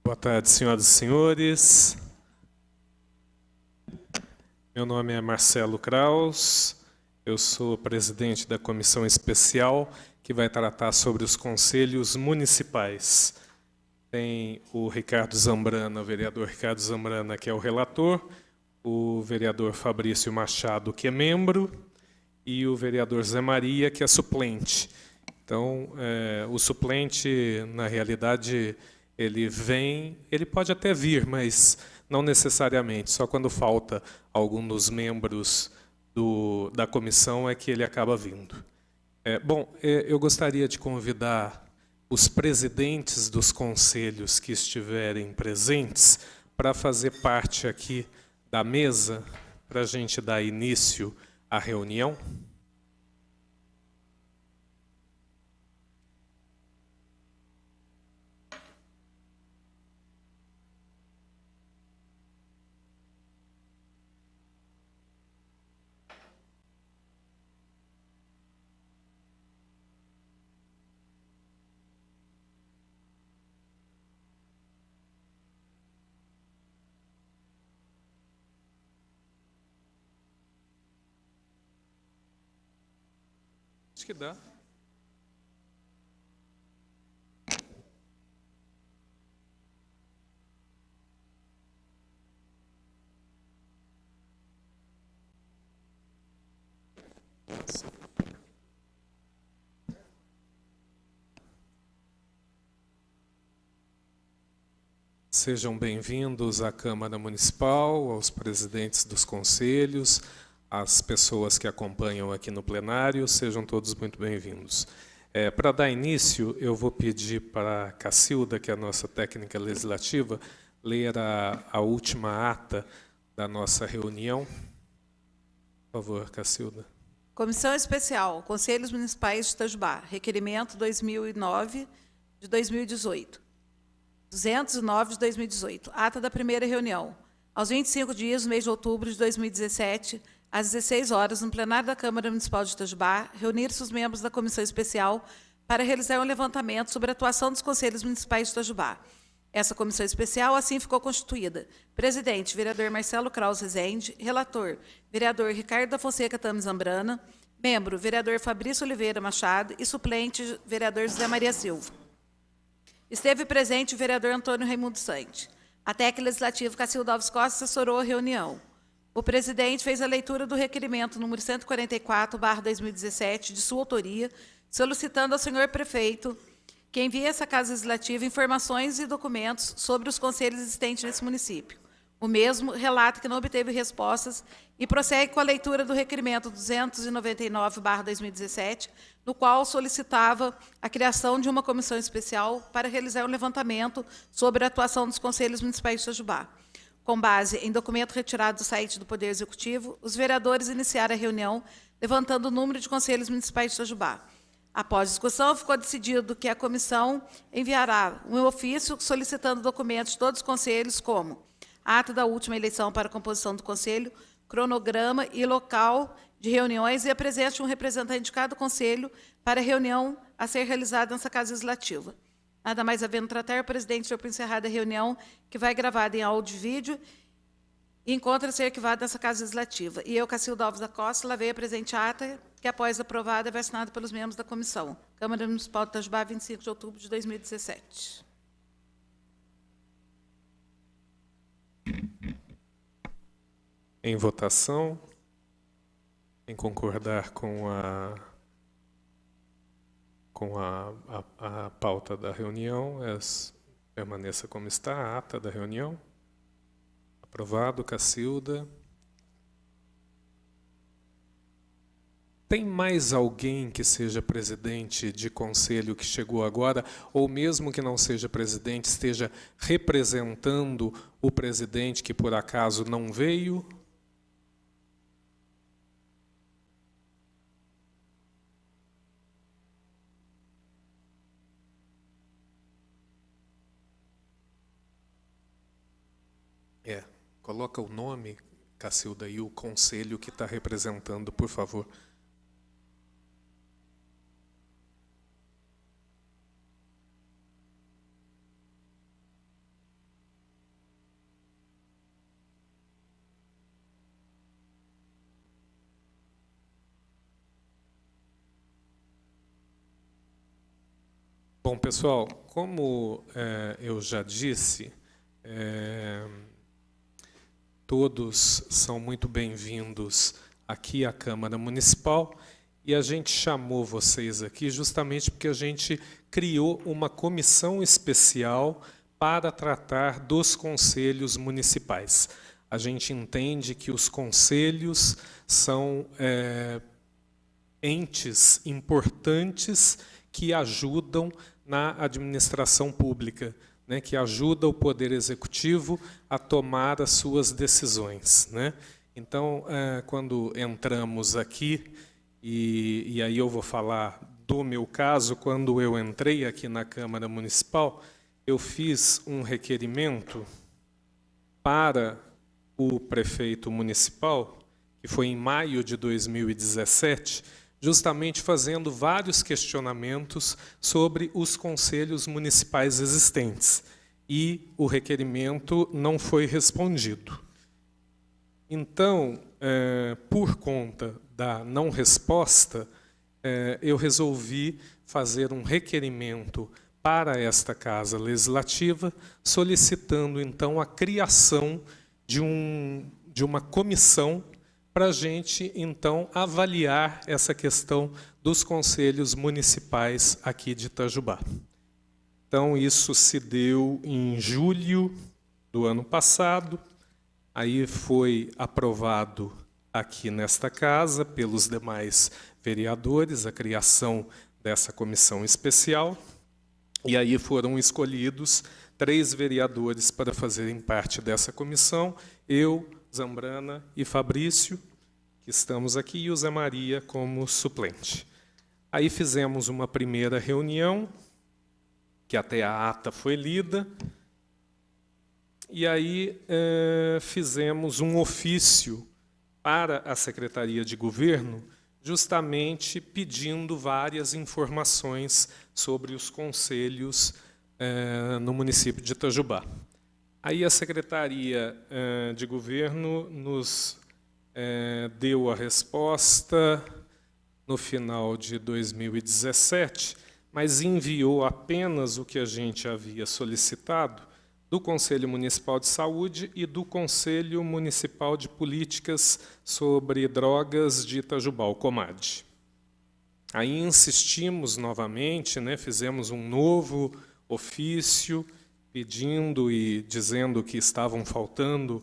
Boa tarde, senhoras e senhores. Meu nome é Marcelo Kraus, eu sou presidente da comissão especial que vai tratar sobre os conselhos municipais. Tem o Ricardo Zambrana, o vereador Ricardo Zambrana, que é o relator, o vereador Fabrício Machado, que é membro, e o vereador Zé Maria, que é suplente. Então, o suplente, na realidade, ele pode até vir, mas não necessariamente, só quando falta algum dos membros da comissão é que ele acaba vindo. Eu gostaria de convidar os presidentes dos conselhos que estiverem presentes para fazer parte aqui da mesa, para a gente dar início à reunião. Acho que dá. Sejam bem-vindos à Câmara Municipal, aos presidentes dos conselhos, às pessoas que acompanham aqui no plenário, sejam todos muito bem-vindos. Para dar início, eu vou pedir para a Cacilda, que é a nossa técnica legislativa, ler a última ata da nossa reunião. Por favor, Cacilda. Comissão Especial, Conselhos Municipais de Itajubá, requerimento 2009 de 2018. 209 de 2018, ata da primeira reunião. Aos 25 dias do mês de outubro de 2017, às 16 horas, no plenário da Câmara Municipal de Itajubá, reunir-se os membros da Comissão Especial para realizar um levantamento sobre a atuação dos Conselhos Municipais de Itajubá. Essa comissão especial assim ficou constituída. Presidente, vereador Marcelo Kraus Rezende. Relator, vereador Ricardo da Fonseca Tames Zambrana. Membro, vereador Fabrício Oliveira Machado. E suplente, vereador José Maria Silva. Esteve presente o vereador Antônio Raimundo Sante. A técnica legislativa Cacilda Alves Costa assessorou a reunião. O presidente fez a leitura do requerimento número 144/2017, de sua autoria, solicitando ao senhor prefeito que envie a essa Casa Legislativa informações e documentos sobre os conselhos existentes nesse município. O mesmo relata que não obteve respostas e prossegue com a leitura do requerimento 299/2017, no qual solicitava a criação de uma comissão especial para realizar um levantamento sobre a atuação dos conselhos municipais de Itajubá. Com base em documento retirado do site do Poder Executivo, os vereadores iniciaram a reunião levantando o número de conselhos municipais de Itajubá. Após discussão, ficou decidido que a comissão enviará um ofício solicitando documentos de todos os conselhos, como ata da última eleição para a composição do conselho, cronograma e local de reuniões e a presença de um representante de cada conselho para a reunião a ser realizada nessa Casa Legislativa. Nada mais havendo tratar, o presidente deu por encerrada a reunião, que vai gravada em áudio e vídeo, e encontra-se arquivada nessa Casa Legislativa. E eu, Cacilda Alves da Costa, lavei a presente ata, que após aprovada, vai assinada pelos membros da comissão. Câmara Municipal de Itajubá, 25 de outubro de 2017. Em votação, em concordar com a pauta da reunião, permaneça como está, a ata da reunião. Aprovado, Cacilda. Tem mais alguém que seja presidente de conselho que chegou agora, ou mesmo que não seja presidente, esteja representando o presidente que por acaso não veio? Coloca o nome, Cacilda, e o conselho que está representando, por favor. Bom, pessoal, como eu já disse, todos são muito bem-vindos aqui à Câmara Municipal e a gente chamou vocês aqui justamente porque a gente criou uma comissão especial para tratar dos conselhos municipais. A gente entende que os conselhos são entes importantes que ajudam na administração pública, né, que ajuda o Poder Executivo a tomar as suas decisões, né? Então, quando entramos aqui, e aí eu vou falar do meu caso, quando eu entrei aqui na Câmara Municipal, eu fiz um requerimento para o prefeito municipal, que foi em maio de 2017, justamente fazendo vários questionamentos sobre os conselhos municipais existentes. E o requerimento não foi respondido. Então, por conta da não resposta, eu resolvi fazer um requerimento para esta Casa Legislativa, solicitando, então, a criação de uma comissão para a gente, então, avaliar essa questão dos conselhos municipais aqui de Itajubá. Então, isso se deu em julho do ano passado, aí foi aprovado aqui nesta casa, pelos demais vereadores, a criação dessa comissão especial, e aí foram escolhidos 3 vereadores para fazerem parte dessa comissão, eu, Zambrana e Fabrício, que estamos aqui, e o Zé Maria como suplente. Aí fizemos uma primeira reunião, que até a ata foi lida, e aí fizemos um ofício para a Secretaria de Governo, justamente pedindo várias informações sobre os conselhos no município de Itajubá. Aí a Secretaria de Governo nos deu a resposta no final de 2017, mas enviou apenas o que a gente havia solicitado do Conselho Municipal de Saúde e do Conselho Municipal de Políticas sobre Drogas de Itajubá, o COMAD. Aí insistimos novamente, né, fizemos um novo ofício pedindo e dizendo que estavam faltando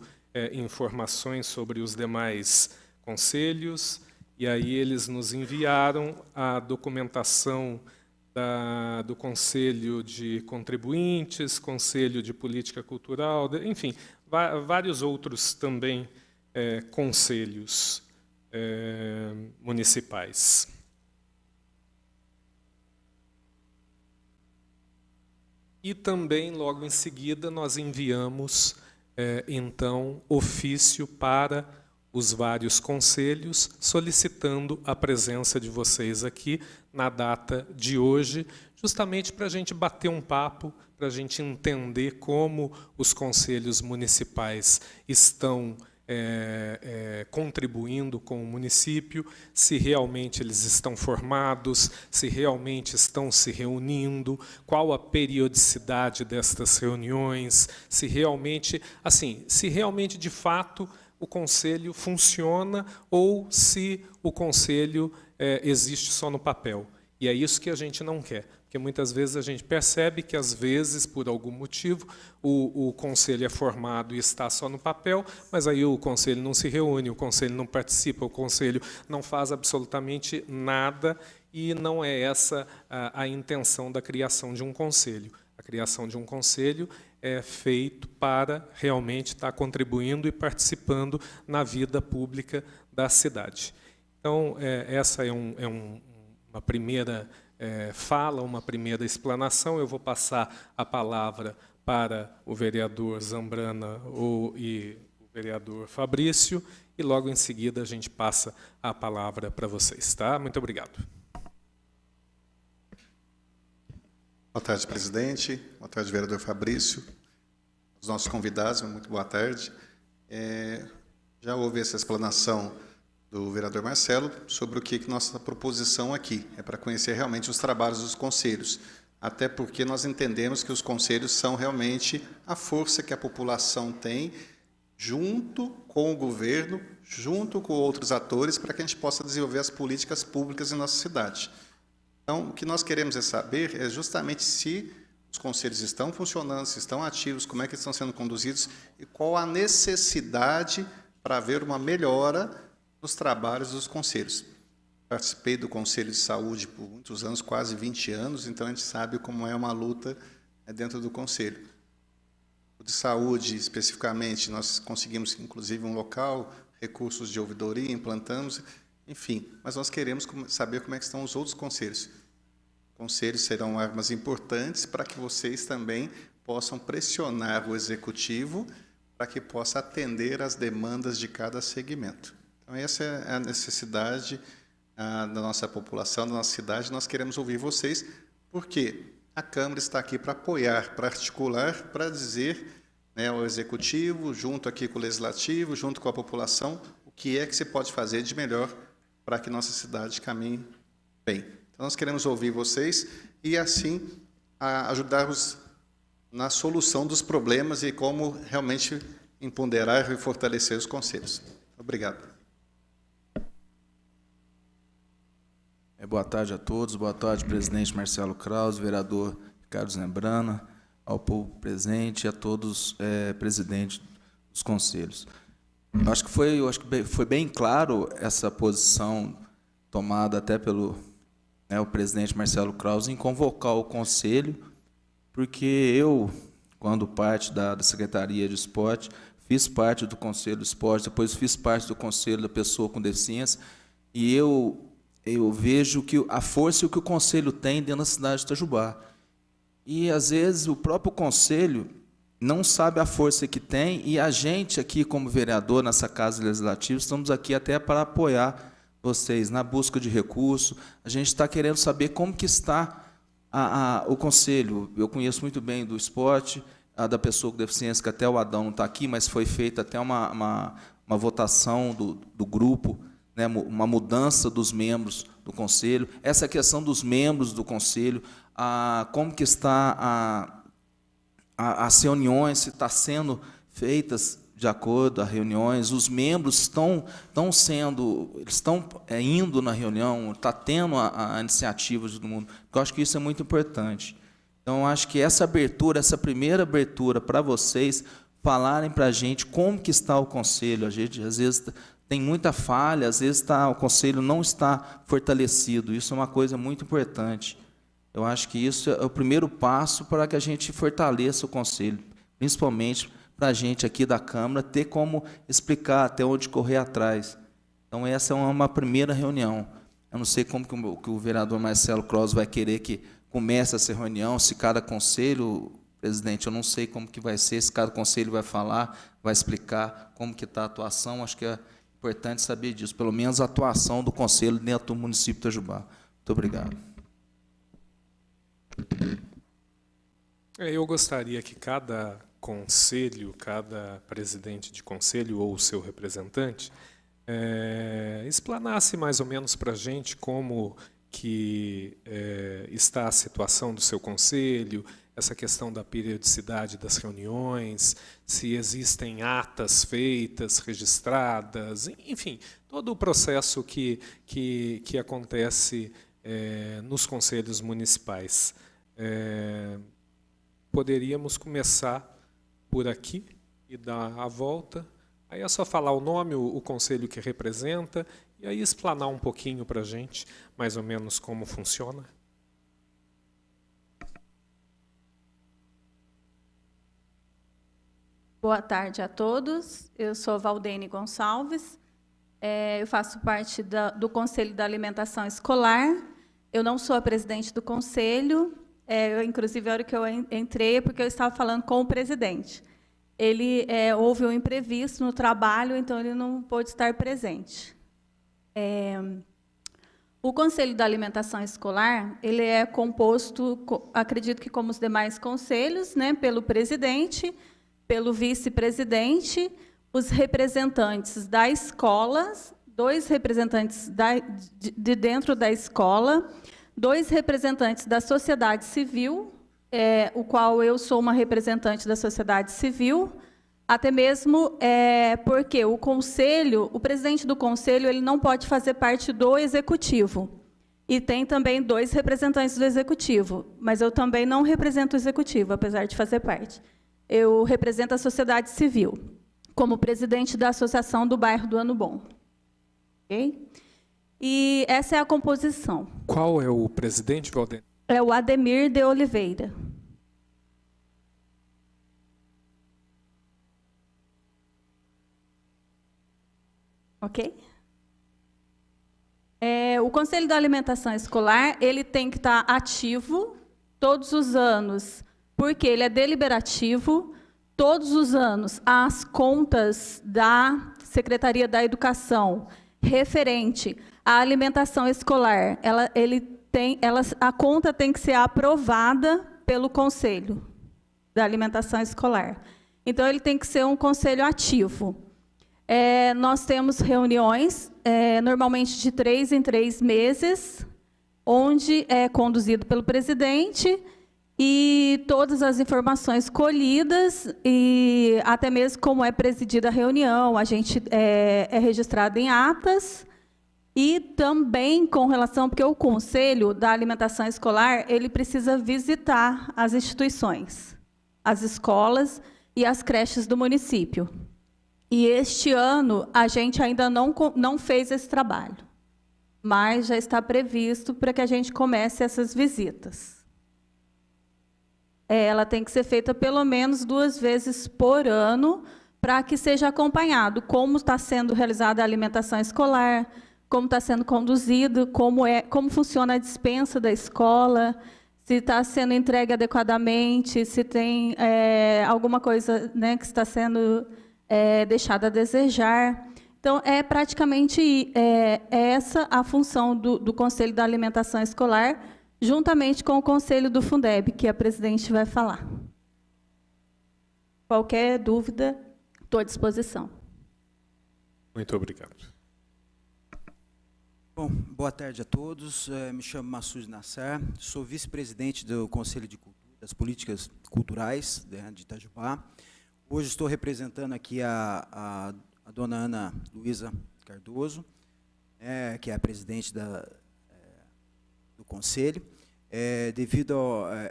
informações sobre os demais conselhos, e aí eles nos enviaram a documentação do Conselho de Contribuintes, Conselho de Política Cultural, enfim, vários outros também conselhos municipais. E também, logo em seguida, nós enviamos, então, ofício para os vários conselhos, solicitando a presença de vocês aqui na data de hoje, justamente para a gente bater um papo, para a gente entender como os conselhos municipais estão contribuindo com o município, se realmente eles estão formados, se realmente estão se reunindo, qual a periodicidade destas reuniões, se realmente, de fato, o conselho funciona ou se o conselho existe só no papel. E é isso que a gente não quer, porque muitas vezes a gente percebe que, às vezes, por algum motivo, o conselho é formado e está só no papel, mas aí o conselho não se reúne, o conselho não participa, o conselho não faz absolutamente nada, e não é essa a intenção da criação de um conselho. A criação de um conselho é feito para realmente estar contribuindo e participando na vida pública da cidade. Então, essa é uma primeira fala, uma primeira explanação. Eu vou passar a palavra para o vereador Zambrana e o vereador Fabrício, e logo em seguida a gente passa a palavra para vocês. Tá? Muito obrigado. Boa tarde, presidente. Boa tarde, vereador Fabrício. Os nossos convidados, muito boa tarde. Já houve essa explanação do vereador Marcelo sobre o que nossa proposição aqui é para conhecer realmente os trabalhos dos conselhos. até porque nós entendemos que os conselhos são realmente a força que a população tem, junto com o governo, junto com outros atores, para que a gente possa desenvolver as políticas públicas em nossa cidade. Então, o que nós queremos saber é justamente se os conselhos estão funcionando, se estão ativos, como é que estão sendo conduzidos e qual a necessidade para haver uma melhora nos trabalhos dos conselhos. Participei do Conselho de Saúde por muitos anos, quase 20 anos, então a gente sabe como é uma luta dentro do Conselho. O de Saúde, especificamente, nós conseguimos, inclusive, um local, recursos de ouvidoria, implantamos, enfim, mas nós queremos saber como é que estão os outros conselhos. Conselhos serão armas importantes para que vocês também possam pressionar o Executivo para que possa atender às demandas de cada segmento. Então, essa é a necessidade da nossa população, da nossa cidade. Nós queremos ouvir vocês, porque a Câmara está aqui para apoiar, para articular, para dizer, né, ao Executivo, junto aqui com o Legislativo, junto com a população, o que é que se pode fazer de melhor para que nossa cidade caminhe bem. Então, nós queremos ouvir vocês e, assim, ajudar-vos na solução dos problemas e como realmente empoderar e fortalecer os conselhos. Obrigado. Boa tarde a todos, boa tarde, presidente Marcelo Krause, vereador Ricardo Zembrana, ao povo presente e a todos presidentes dos conselhos. Acho que foi bem claro essa posição tomada até pelo o presidente Marcelo Krause em convocar o conselho, porque eu, quando parte da Secretaria de Esporte, fiz parte do Conselho do Esporte, depois fiz parte do Conselho da Pessoa com Deficiência, e eu vejo que a força que o Conselho tem dentro da cidade de Itajubá. E, às vezes, o próprio Conselho não sabe a força que tem, e a gente aqui, como vereador, nessa Casa Legislativa, estamos aqui até para apoiar vocês na busca de recursos. A gente está querendo saber como que está o Conselho. Eu conheço muito bem do esporte, da pessoa com deficiência, que até o Adão não está aqui, mas foi feita até uma votação do grupo, né, uma mudança dos membros do Conselho, essa questão dos membros do Conselho, como que está as reuniões, se está sendo feitas de acordo às reuniões, os membros estão indo na reunião, está tendo a iniciativa de todo mundo, porque eu acho que isso é muito importante. Então, eu acho que essa abertura, essa primeira abertura para vocês falarem para a gente como que está o Conselho, a gente, às vezes, tem muita falha, às vezes o Conselho não está fortalecido. Isso é uma coisa muito importante. Eu acho que isso é o primeiro passo para que a gente fortaleça o Conselho, principalmente para a gente aqui da Câmara ter como explicar até onde correr atrás. Então, essa é uma primeira reunião. Eu não sei como que o vereador Marcelo Krause vai querer que comece essa reunião, se cada conselho, presidente, eu não sei como que vai ser, se cada conselho vai falar, vai explicar como que está a atuação. Acho que é importante saber disso, pelo menos a atuação do Conselho dentro do município de Itajubá. Muito obrigado. Eu gostaria que cada conselho, cada presidente de conselho ou seu representante explanasse mais ou menos para a gente como que está a situação do seu conselho, essa questão da periodicidade das reuniões, se existem atas feitas, registradas, enfim, todo o processo que acontece nos conselhos municipais. Poderíamos começar por aqui e dar a volta. Aí é só falar o nome, o conselho que representa, e aí explanar um pouquinho para a gente, mais ou menos como funciona. Boa tarde a todos. Eu sou Valdene Gonçalves. Eu faço parte do Conselho da Alimentação Escolar. Eu não sou a presidente do Conselho. Inclusive, a hora que eu entrei é porque eu estava falando com o presidente. Houve um imprevisto no trabalho, então ele não pôde estar presente. O Conselho da Alimentação Escolar ele é composto, acredito que como os demais conselhos, né, pelo presidente, pelo vice-presidente, os representantes da escola, 2 representantes de dentro da escola, 2 representantes da sociedade civil, o qual eu sou uma representante da sociedade civil, até mesmo porque o presidente do conselho, ele não pode fazer parte do executivo. E tem também 2 representantes do executivo, mas eu também não represento o executivo, apesar de fazer parte. Eu represento a sociedade civil, como presidente da Associação do Bairro do Ano Bom. Ok? E essa é a composição. Qual é o presidente, Valdênio? É o Ademir de Oliveira. Ok? O Conselho da Alimentação Escolar, ele tem que estar ativo todos os anos, porque ele é deliberativo. Todos os anos, as contas da Secretaria da Educação referente à alimentação escolar, a conta tem que ser aprovada pelo Conselho da Alimentação Escolar. Então, ele tem que ser um conselho ativo. Nós temos reuniões, normalmente de 3 em 3 meses, onde é conduzido pelo presidente, e todas as informações colhidas, e até mesmo como é presidida a reunião, a gente é registrado em atas, e também com relação, porque o Conselho da Alimentação Escolar, ele precisa visitar as instituições, as escolas e as creches do município. E este ano, a gente ainda não fez esse trabalho, mas já está previsto para que a gente comece essas visitas. Ela tem que ser feita pelo menos 2 vezes por ano, para que seja acompanhado como está sendo realizada a alimentação escolar, como está sendo conduzido, como funciona a despensa da escola, se está sendo entregue adequadamente, se tem alguma coisa, né, que está sendo deixada a desejar. Então, praticamente essa a função do Conselho da Alimentação Escolar, juntamente com o Conselho do Fundeb, que a presidente vai falar. Qualquer dúvida, estou à disposição. Muito obrigado. Bom, boa tarde a todos. Me chamo Massoud Nassar, sou vice-presidente do Conselho de Cultura, das Políticas Culturais de Itajubá. Hoje estou representando aqui a dona Ana Luísa Cardoso, que é a presidente do Conselho, devido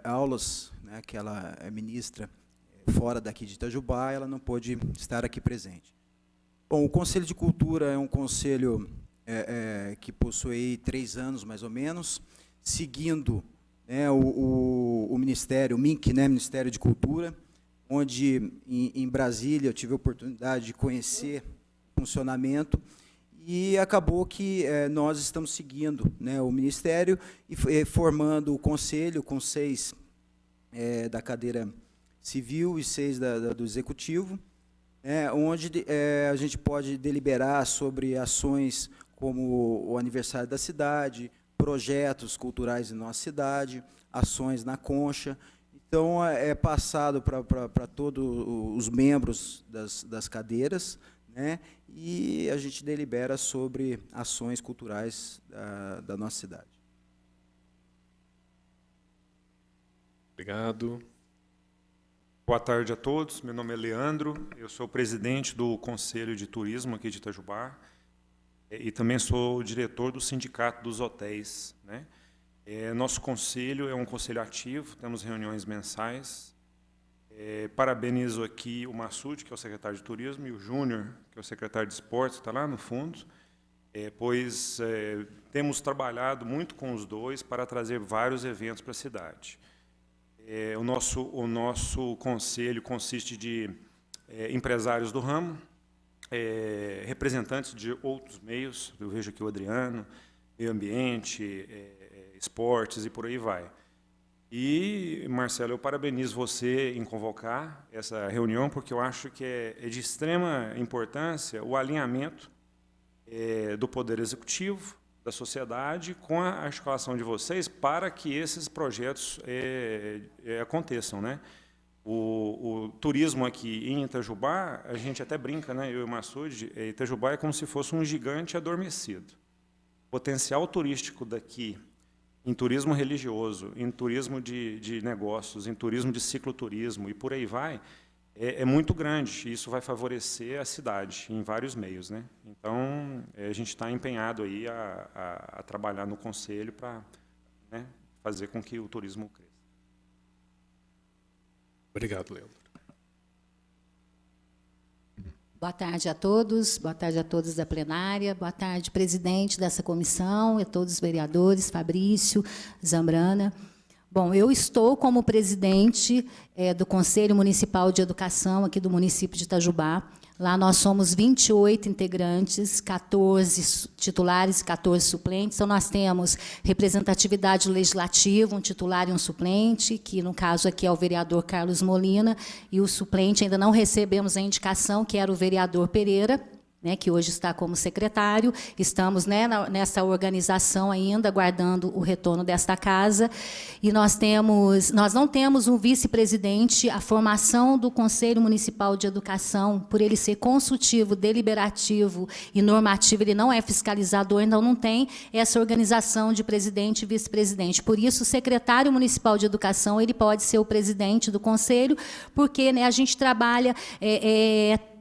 a aulas, né, que ela ministra fora daqui de Itajubá, ela não pôde estar aqui presente. Bom, o Conselho de Cultura é um conselho que possui 3 anos, mais ou menos, seguindo, né, o Ministério, o MINC, né, Ministério de Cultura, onde em Brasília eu tive a oportunidade de conhecer o funcionamento. E acabou que nós estamos seguindo, né, o Ministério e formando o Conselho com 6 da cadeira civil e 6 do Executivo, onde a gente pode deliberar sobre ações como o aniversário da cidade, projetos culturais em nossa cidade, ações na Concha. Então, é passado para todos os membros das cadeiras, né, e a gente delibera sobre ações culturais da nossa cidade. Obrigado. Boa tarde a todos, meu nome é Leandro, eu sou presidente do Conselho de Turismo aqui de Itajubá e também sou diretor do Sindicato dos Hotéis, né? Nosso conselho é um conselho ativo, temos reuniões mensais. Parabenizo aqui o Massoud, que é o secretário de Turismo, e o Júnior, que é o secretário de Esportes, que está lá no fundo, pois temos trabalhado muito com os dois para trazer vários eventos para a cidade. O nosso conselho consiste de empresários do ramo, representantes de outros meios, eu vejo aqui o Adriano, meio ambiente, esportes e por aí vai. E, Marcelo, eu parabenizo você em convocar essa reunião, porque eu acho que é de extrema importância o alinhamento do Poder Executivo, da sociedade, com a articulação de vocês, para que esses projetos aconteçam, né? O turismo aqui em Itajubá, a gente até brinca, né, eu e o Massoud, Itajubá é como se fosse um gigante adormecido. O potencial turístico daqui em turismo religioso, em turismo de negócios, em turismo de cicloturismo e por aí vai, é muito grande. E isso vai favorecer a cidade em vários meios, né? Então, a gente está empenhado aí a trabalhar no Conselho para, né, fazer com que o turismo cresça. Obrigado, Leandro. Boa tarde a todos da plenária, boa tarde, presidente dessa comissão, e a todos os vereadores, Fabrício, Zambrana. Bom, eu estou como presidente do Conselho Municipal de Educação aqui do município de Itajubá. Lá nós somos 28 integrantes, 14 titulares e 14 suplentes. Então, nós temos representatividade legislativa, um titular e um suplente, que, no caso aqui, é o vereador Carlos Molina, e o suplente ainda não recebemos a indicação, que era o vereador Pereira, né, que hoje está como secretário. Estamos, né, nessa organização ainda, aguardando o retorno desta casa. E nós não temos um vice-presidente. A formação do Conselho Municipal de Educação, por ele ser consultivo, deliberativo e normativo, ele não é fiscalizador, então não tem essa organização de presidente e vice-presidente. Por isso, o secretário municipal de Educação ele pode ser o presidente do Conselho, porque, né, a gente trabalha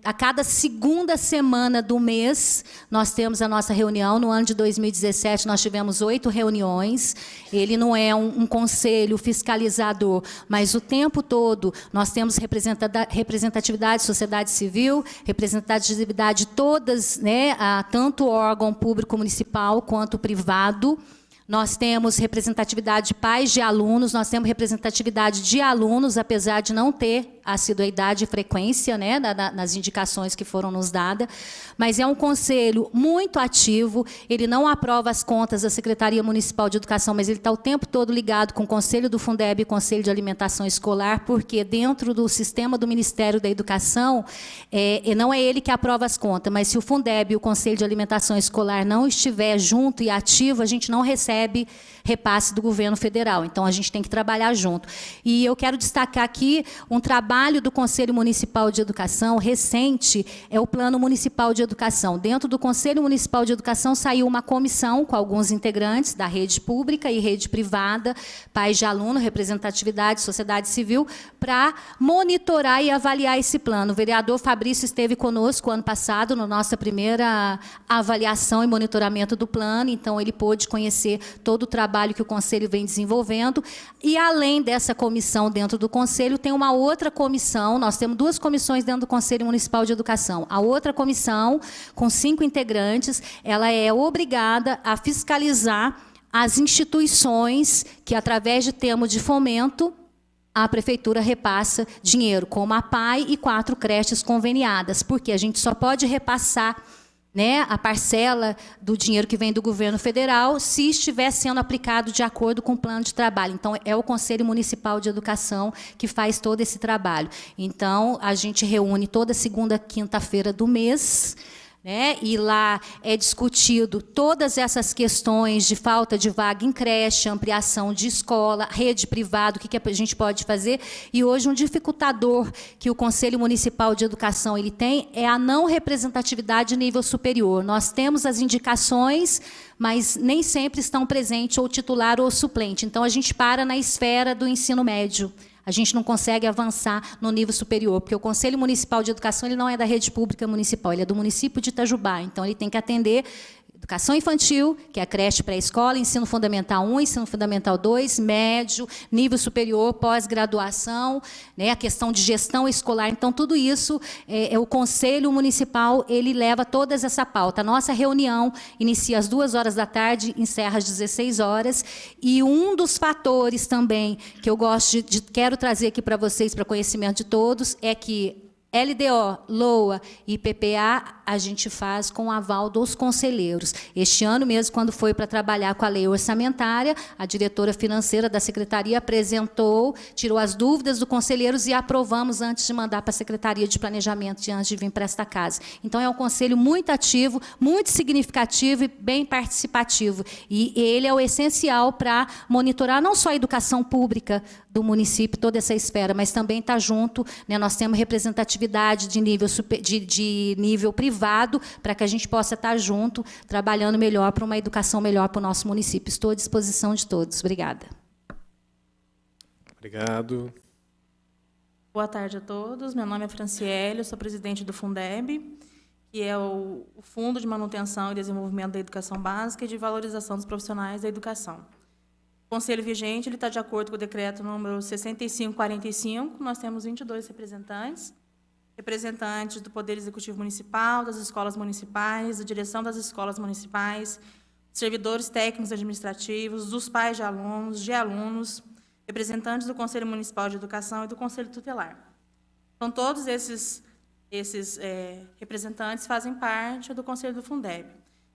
a cada segunda semana do mês, nós temos a nossa reunião. No ano de 2017, nós tivemos 8 reuniões. Ele não é um conselho fiscalizador, mas o tempo todo nós temos representatividade, sociedade civil, representatividade todas, né, tanto o órgão público municipal quanto privado. Nós temos representatividade de pais de alunos, nós temos representatividade de alunos, apesar de não ter assiduidade e frequência, né, nas indicações que foram nos dadas, mas é um conselho muito ativo. Ele não aprova as contas da Secretaria Municipal de Educação, mas ele está o tempo todo ligado com o Conselho do Fundeb e o Conselho de Alimentação Escolar, porque dentro do sistema do Ministério da Educação, não é ele que aprova as contas, mas se o Fundeb e o Conselho de Alimentação Escolar não estiver junto e ativo, a gente não recebe repasse do governo federal. Então, a gente tem que trabalhar junto. E eu quero destacar aqui um trabalho do Conselho Municipal de Educação recente, é o Plano Municipal de Educação. Dentro do Conselho Municipal de Educação saiu uma comissão com alguns integrantes da rede pública e rede privada, pais de aluno, representatividade, sociedade civil, para monitorar e avaliar esse plano. O vereador Fabrício esteve conosco ano passado, na nossa primeira avaliação e monitoramento do plano, então ele pôde conhecer todo o trabalho que o Conselho vem desenvolvendo. E, além dessa comissão dentro do Conselho, tem uma outra comissão. Nós temos 2 comissões dentro do Conselho Municipal de Educação. A outra comissão, com 5 integrantes, ela é obrigada a fiscalizar as instituições que, através de termo de fomento, a prefeitura repassa dinheiro, como a PAI e 4 creches conveniadas, porque a gente só pode repassar, né, a parcela do dinheiro que vem do governo federal se estiver sendo aplicado de acordo com o plano de trabalho. Então, é o Conselho Municipal de Educação que faz todo esse trabalho. Então, a gente reúne toda segunda, quinta-feira do mês, né, e lá é discutido todas essas questões de falta de vaga em creche, ampliação de escola, rede privada, o que a gente pode fazer. E hoje um dificultador que o Conselho Municipal de Educação ele tem é a não representatividade de nível superior. Nós temos as indicações, mas nem sempre estão presentes ou titular ou suplente. Então, a gente para na esfera do ensino médio. A gente não consegue avançar no nível superior, porque o Conselho Municipal de Educação ele não é da rede pública municipal, ele é do município de Itajubá. Então, ele tem que atender educação infantil, que é a creche pré-escola, ensino fundamental 1, ensino fundamental 2, médio, nível superior, pós-graduação, né, a questão de gestão escolar. Então, tudo isso, o Conselho Municipal, ele leva toda essa pauta. A nossa reunião inicia às 2 da tarde, encerra às 16 horas, e um dos fatores também que eu gosto quero trazer aqui para vocês, para conhecimento de todos, é que LDO, LOA e PPA, a gente faz com o aval dos conselheiros. Este ano mesmo, quando foi para trabalhar com a lei orçamentária, a diretora financeira da secretaria apresentou, tirou as dúvidas dos conselheiros e aprovamos antes de mandar para a Secretaria de Planejamento, antes de vir para esta casa. Então, é um conselho muito ativo, muito significativo e bem participativo. E ele é o essencial para monitorar não só a educação pública do município, toda essa esfera, mas também está junto, né, nós temos representatividade de nível, de nível privado, para que a gente possa estar junto, trabalhando melhor para uma educação melhor para o nosso município. Estou à disposição de todos. Obrigada. Obrigado. Boa tarde a todos. Meu nome é Franciele, eu sou presidente do Fundeb, que é o Fundo de Manutenção e Desenvolvimento da Educação Básica e de Valorização dos Profissionais da Educação. O conselho vigente está de acordo com o decreto número 6545. Nós temos 22 representantes, representantes do Poder Executivo Municipal, das escolas municipais, da direção das escolas municipais, servidores técnicos administrativos, dos pais de alunos, representantes do Conselho Municipal de Educação e do Conselho Tutelar. Então, todos esses representantes fazem parte do Conselho do Fundeb.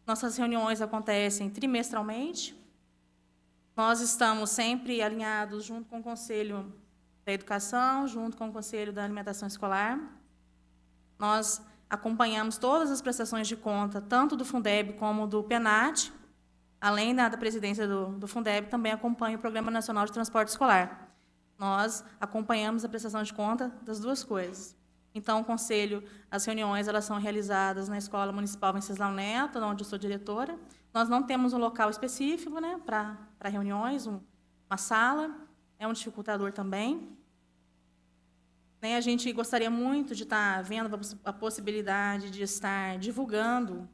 Nossas reuniões acontecem trimestralmente. Nós estamos sempre alinhados junto com o Conselho da Educação, junto com o Conselho da Alimentação Escolar. Nós acompanhamos todas as prestações de conta, tanto do Fundeb como do PENAT. Além da presidência do Fundeb, também acompanha o Programa Nacional de Transporte Escolar. Nós acompanhamos a prestação de conta das duas coisas. Então, o Conselho, as reuniões elas são realizadas na Escola Municipal Venceslau Neto, onde eu sou diretora. Nós não temos um local específico, né, para reuniões, uma sala, é um dificultador também. A gente gostaria muito de estar vendo a possibilidade de estar divulgando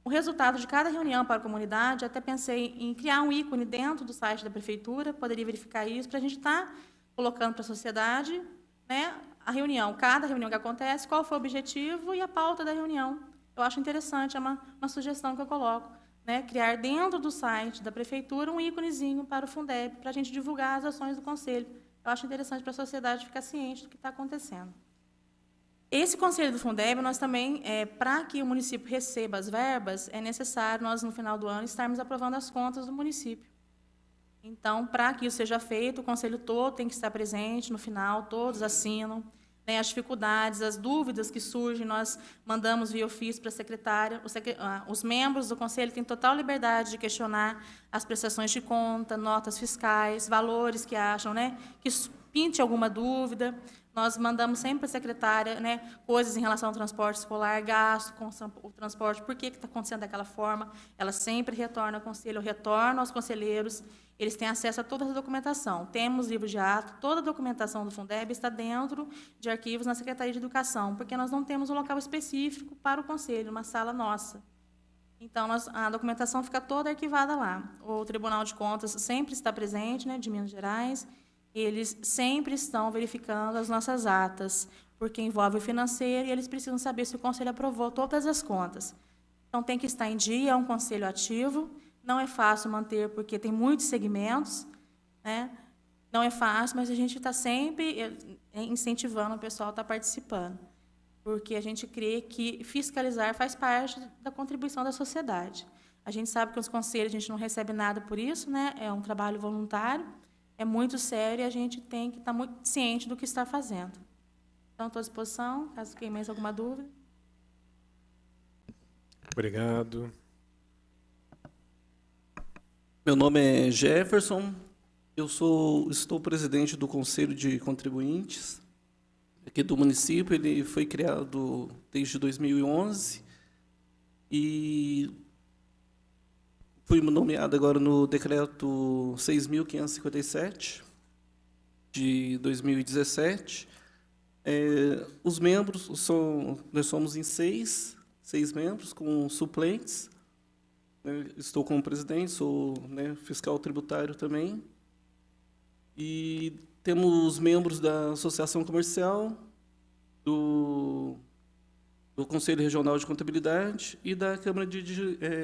o resultado de cada reunião para a comunidade. Até pensei em criar um ícone dentro do site da Prefeitura, poderia verificar isso, para a gente estar colocando para a sociedade, né, a reunião, cada reunião que acontece, qual foi o objetivo e a pauta da reunião. Eu acho interessante, é uma sugestão que eu coloco, né, criar dentro do site da Prefeitura um íconezinho para o Fundeb, para a gente divulgar as ações do Conselho. Eu acho interessante para a sociedade ficar ciente do que está acontecendo. Esse Conselho do Fundeb, nós também, para que o município receba as verbas, é necessário nós, no final do ano, estarmos aprovando as contas do município. Então, para que isso seja feito, o Conselho todo tem que estar presente no final, todos assinam, né, as dificuldades, as dúvidas que surgem, nós mandamos via ofício para a secretária. Os membros do Conselho têm total liberdade de questionar as prestações de conta, notas fiscais, valores que acham, né, que pinte alguma dúvida. Nós mandamos sempre para a secretária, né, coisas em relação ao transporte escolar, gasto com o transporte, por que está acontecendo daquela forma. Ela sempre retorna ao Conselho, eu retorno aos conselheiros, eles têm acesso a toda a documentação. Temos livro de ato, toda a documentação do Fundeb está dentro de arquivos na Secretaria de Educação, porque nós não temos um local específico para o Conselho, uma sala nossa. Então, a documentação fica toda arquivada lá. O Tribunal de Contas sempre está presente, né, de Minas Gerais. Eles sempre estão verificando as nossas atas, porque envolve o financeiro, e eles precisam saber se o Conselho aprovou todas as contas. Então, tem que estar em dia, é um Conselho ativo, não é fácil manter, porque tem muitos segmentos, né? Não é fácil, mas a gente está sempre incentivando o pessoal a estar participando, porque a gente crê que fiscalizar faz parte da contribuição da sociedade. A gente sabe que os conselhos, a gente não recebe nada por isso, né? É um trabalho voluntário, é muito sério e a gente tem que estar muito ciente do que está fazendo. Então, estou à disposição, caso tenha mais alguma dúvida. Obrigado. Meu nome é Jefferson, estou presidente do Conselho de Contribuintes aqui do município. Ele foi criado desde 2011 e fui nomeado agora no decreto 6.557 de 2017. Os membros, nós somos em seis membros, com suplentes. Estou como presidente, sou, né, fiscal tributário também. E temos membros da Associação Comercial, do Conselho Regional de Contabilidade e da Câmara de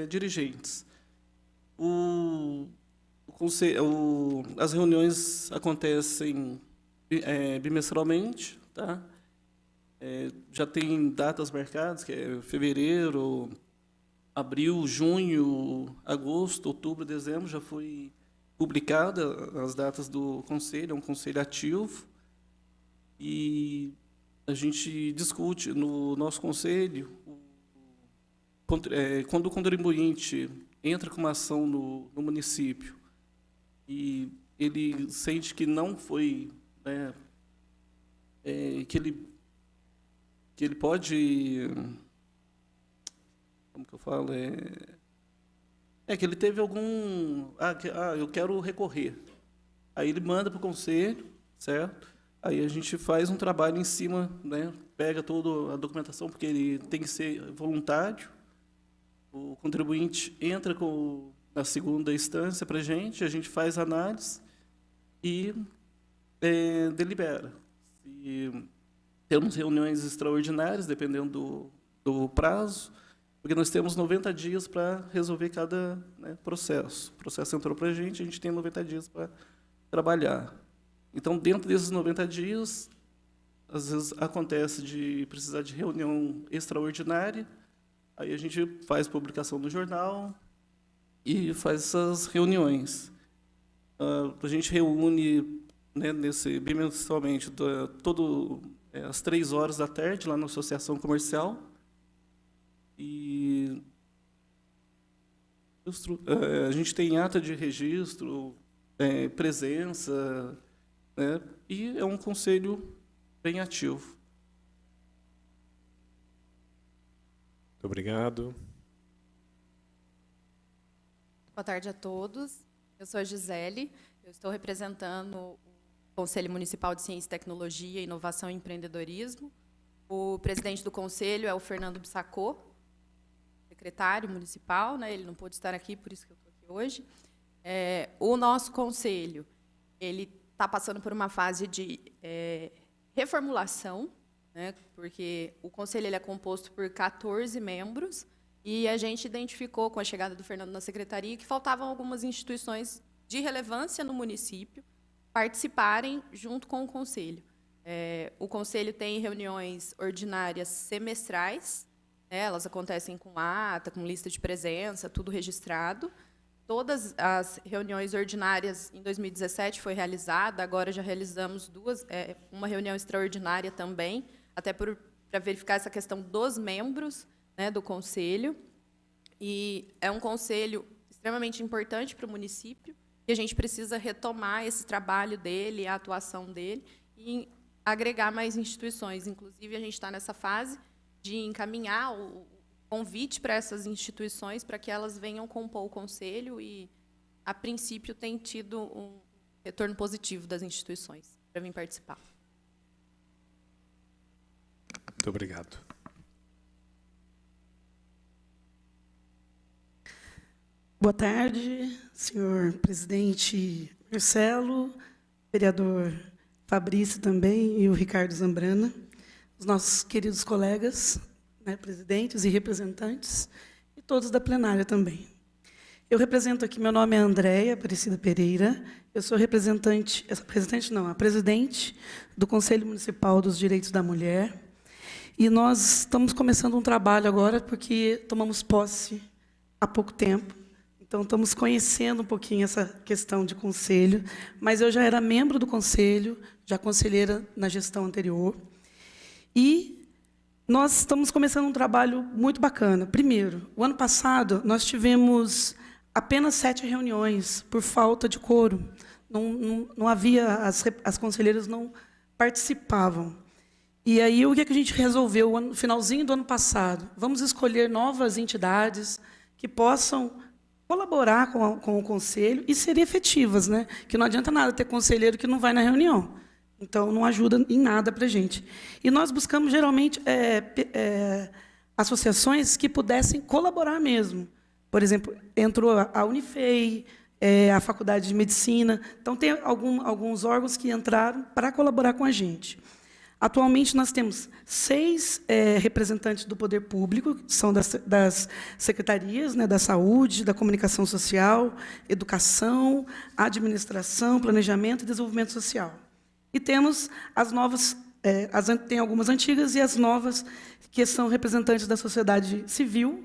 Dirigentes. As reuniões acontecem bimestralmente, tá? Já tem datas marcadas, que é fevereiro, abril, junho, agosto, outubro, dezembro, já foi publicada as datas do conselho, é um conselho ativo, e a gente discute no nosso conselho, quando o contribuinte entra com uma ação no município e ele sente que não foi, né, que ele pode, como que eu falo, que ele teve algum, eu quero recorrer. Aí ele manda para o conselho, certo? Aí a gente faz um trabalho em cima, né, pega toda a documentação, porque ele tem que ser voluntário. O contribuinte entra na segunda instância para a gente faz análise e delibera. E temos reuniões extraordinárias, dependendo do prazo, porque nós temos 90 dias para resolver cada, né, processo. O processo entrou para a gente tem 90 dias para trabalhar. Então, dentro desses 90 dias, às vezes acontece de precisar de reunião extraordinária, aí a gente faz publicação no jornal e faz essas reuniões. A gente reúne, né, bimensalmente, às 3 horas da tarde, lá na Associação Comercial. E a gente tem ata de registro, presença, né, e é um conselho bem ativo. Muito obrigado. Boa tarde a todos. Eu sou a Gisele, eu estou representando o Conselho Municipal de Ciência e Tecnologia, Inovação e Empreendedorismo. O presidente do conselho é o Fernando Bissacô, secretário municipal, né? Ele não pôde estar aqui, por isso que eu estou aqui hoje. O nosso conselho, ele está passando por uma fase de reformulação, né? Porque o conselho ele é composto por 14 membros, e a gente identificou, com a chegada do Fernando na secretaria, que faltavam algumas instituições de relevância no município participarem junto com o conselho. O conselho tem reuniões ordinárias semestrais, né, elas acontecem com ata, com lista de presença, tudo registrado. Todas as reuniões ordinárias em 2017 foi realizada, agora já realizamos uma reunião extraordinária também, até para verificar essa questão dos membros, né, do conselho. E é um conselho extremamente importante para o município, e a gente precisa retomar esse trabalho dele, a atuação dele, e agregar mais instituições. Inclusive, a gente está nessa fase de encaminhar o convite para essas instituições para que elas venham compor o conselho, e, a princípio, tem tido um retorno positivo das instituições para vir participar. Muito obrigado. Boa tarde, senhor presidente Marcelo, vereador Fabrício também e o Ricardo Zambrana, os nossos queridos colegas, né, presidentes e representantes, e todos da plenária também. Eu represento aqui, meu nome é Andréia Aparecida Pereira, eu sou a presidente do Conselho Municipal dos Direitos da Mulher, e nós estamos começando um trabalho agora, porque tomamos posse há pouco tempo. Então, estamos conhecendo um pouquinho essa questão de conselho, mas eu já era membro do conselho, já conselheira na gestão anterior. E nós estamos começando um trabalho muito bacana. Primeiro, o ano passado, nós tivemos apenas 7 reuniões, por falta de quórum. Não havia, as conselheiras não participavam. E aí, o que a gente resolveu no finalzinho do ano passado? Vamos escolher novas entidades que possam colaborar com o conselho e serem efetivas, né? Que não adianta nada ter conselheiro que não vai na reunião. Então, não ajuda em nada para a gente. E nós buscamos, geralmente, associações que pudessem colaborar mesmo. Por exemplo, entrou a Unifei, a Faculdade de Medicina. Então, tem alguns órgãos que entraram para colaborar com a gente. Atualmente, nós temos 6 representantes do poder público, que são das secretarias, né, da Saúde, da Comunicação Social, Educação, Administração, Planejamento e Desenvolvimento Social. E temos as novas, tem algumas antigas e as novas, que são representantes da sociedade civil,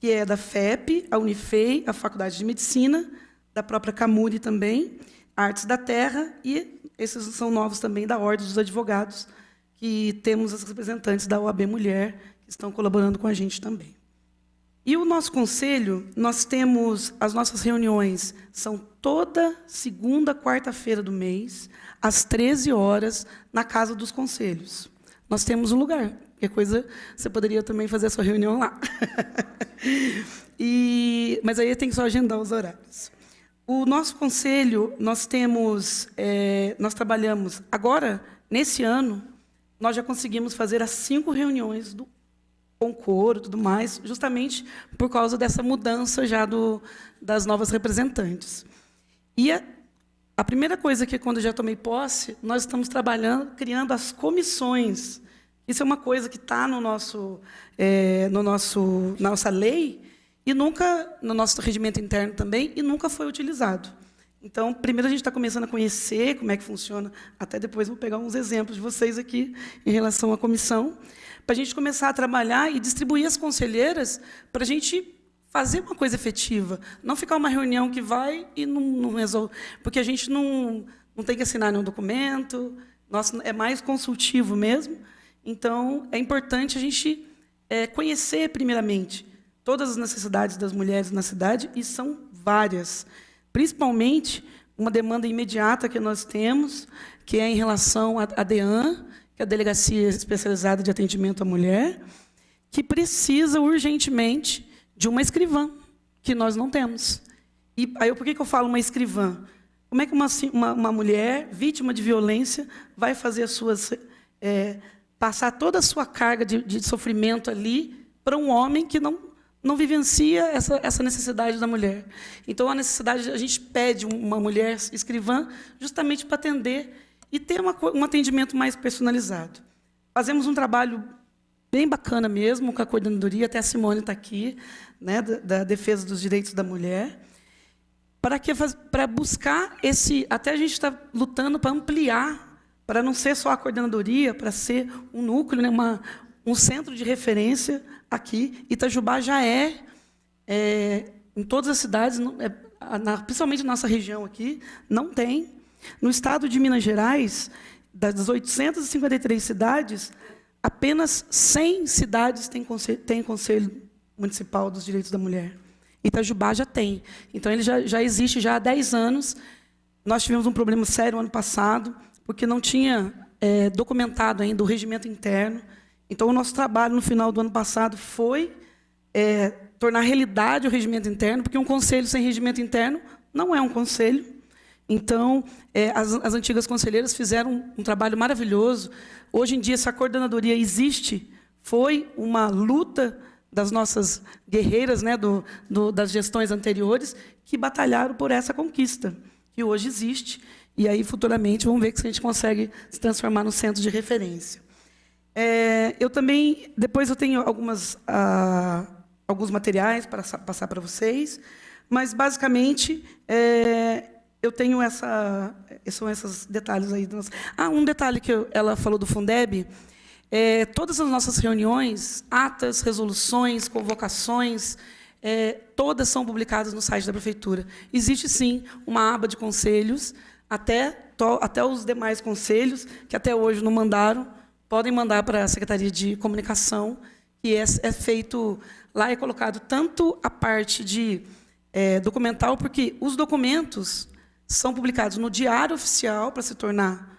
que é da FEP, a Unifei, a Faculdade de Medicina, da própria Camuri também, Artes da Terra, e esses são novos também da Ordem dos Advogados, que temos as representantes da OAB Mulher, que estão colaborando com a gente também. E o nosso conselho, nós temos, as nossas reuniões são toda segunda, quarta-feira do mês, às 13 horas, na Casa dos Conselhos. Nós temos um lugar. Qualquer coisa, você poderia também fazer a sua reunião lá. Mas aí tem que só agendar os horários. O nosso conselho, nós trabalhamos agora, nesse ano, nós já conseguimos fazer as 5 reuniões com coro e tudo mais, justamente por causa dessa mudança já das novas representantes. E a primeira coisa que, quando eu já tomei posse, nós estamos trabalhando, criando as comissões. Isso é uma coisa que está na nossa lei, e nunca, no nosso regimento interno também, e nunca foi utilizado. Então, primeiro a gente está começando a conhecer como é que funciona, até depois vou pegar uns exemplos de vocês aqui em relação à comissão, para a gente começar a trabalhar e distribuir as conselheiras para a gente fazer uma coisa efetiva, não ficar uma reunião que vai e não resolve, porque a gente não tem que assinar nenhum documento, nosso é mais consultivo mesmo. Então, é importante a gente conhecer, primeiramente, todas as necessidades das mulheres na cidade, e são várias. Principalmente, uma demanda imediata que nós temos, que é em relação à DEAN, que é a Delegacia Especializada de Atendimento à Mulher, que precisa urgentemente de uma escrivã, que nós não temos. E aí, por que eu falo uma escrivã? Como é que uma mulher vítima de violência vai fazer passar toda a sua carga de sofrimento ali para um homem que não vivencia essa necessidade da mulher? Então, a gente pede uma mulher escrivã justamente para atender e ter um atendimento mais personalizado. Fazemos um trabalho bem bacana mesmo com a coordenadoria, até a Simone está aqui, né, da Defesa dos Direitos da Mulher, para buscar até a gente está lutando para ampliar, para não ser só a coordenadoria, para ser um núcleo, né, um centro de referência aqui. Itajubá já em todas as cidades, principalmente na nossa região aqui, não tem. No estado de Minas Gerais, das 853 cidades, apenas 100 cidades têm Conselho Municipal dos Direitos da Mulher. Itajubá já tem. Então, ele já existe já há 10 anos. Nós tivemos um problema sério ano passado, porque não tinha documentado ainda o regimento interno. Então, o nosso trabalho, no final do ano passado, foi tornar realidade o regimento interno, porque um conselho sem regimento interno não é um conselho. Então, as antigas conselheiras fizeram um trabalho maravilhoso. Hoje em dia, essa coordenadoria existe, foi uma luta das nossas guerreiras, né, das gestões anteriores, que batalharam por essa conquista, que hoje existe. E aí, futuramente, vamos ver se a gente consegue se transformar no centro de referência. Depois eu tenho alguns materiais para passar para vocês, mas, basicamente, eu tenho são esses detalhes aí. Um detalhe que ela falou do Fundeb, todas as nossas reuniões, atas, resoluções, convocações, todas são publicadas no site da Prefeitura. Existe, sim, uma aba de conselhos, até os demais conselhos, que até hoje não mandaram, podem mandar para a Secretaria de Comunicação, que é feito lá, é colocado tanto a parte de documental, porque os documentos são publicados no Diário Oficial, para se tornar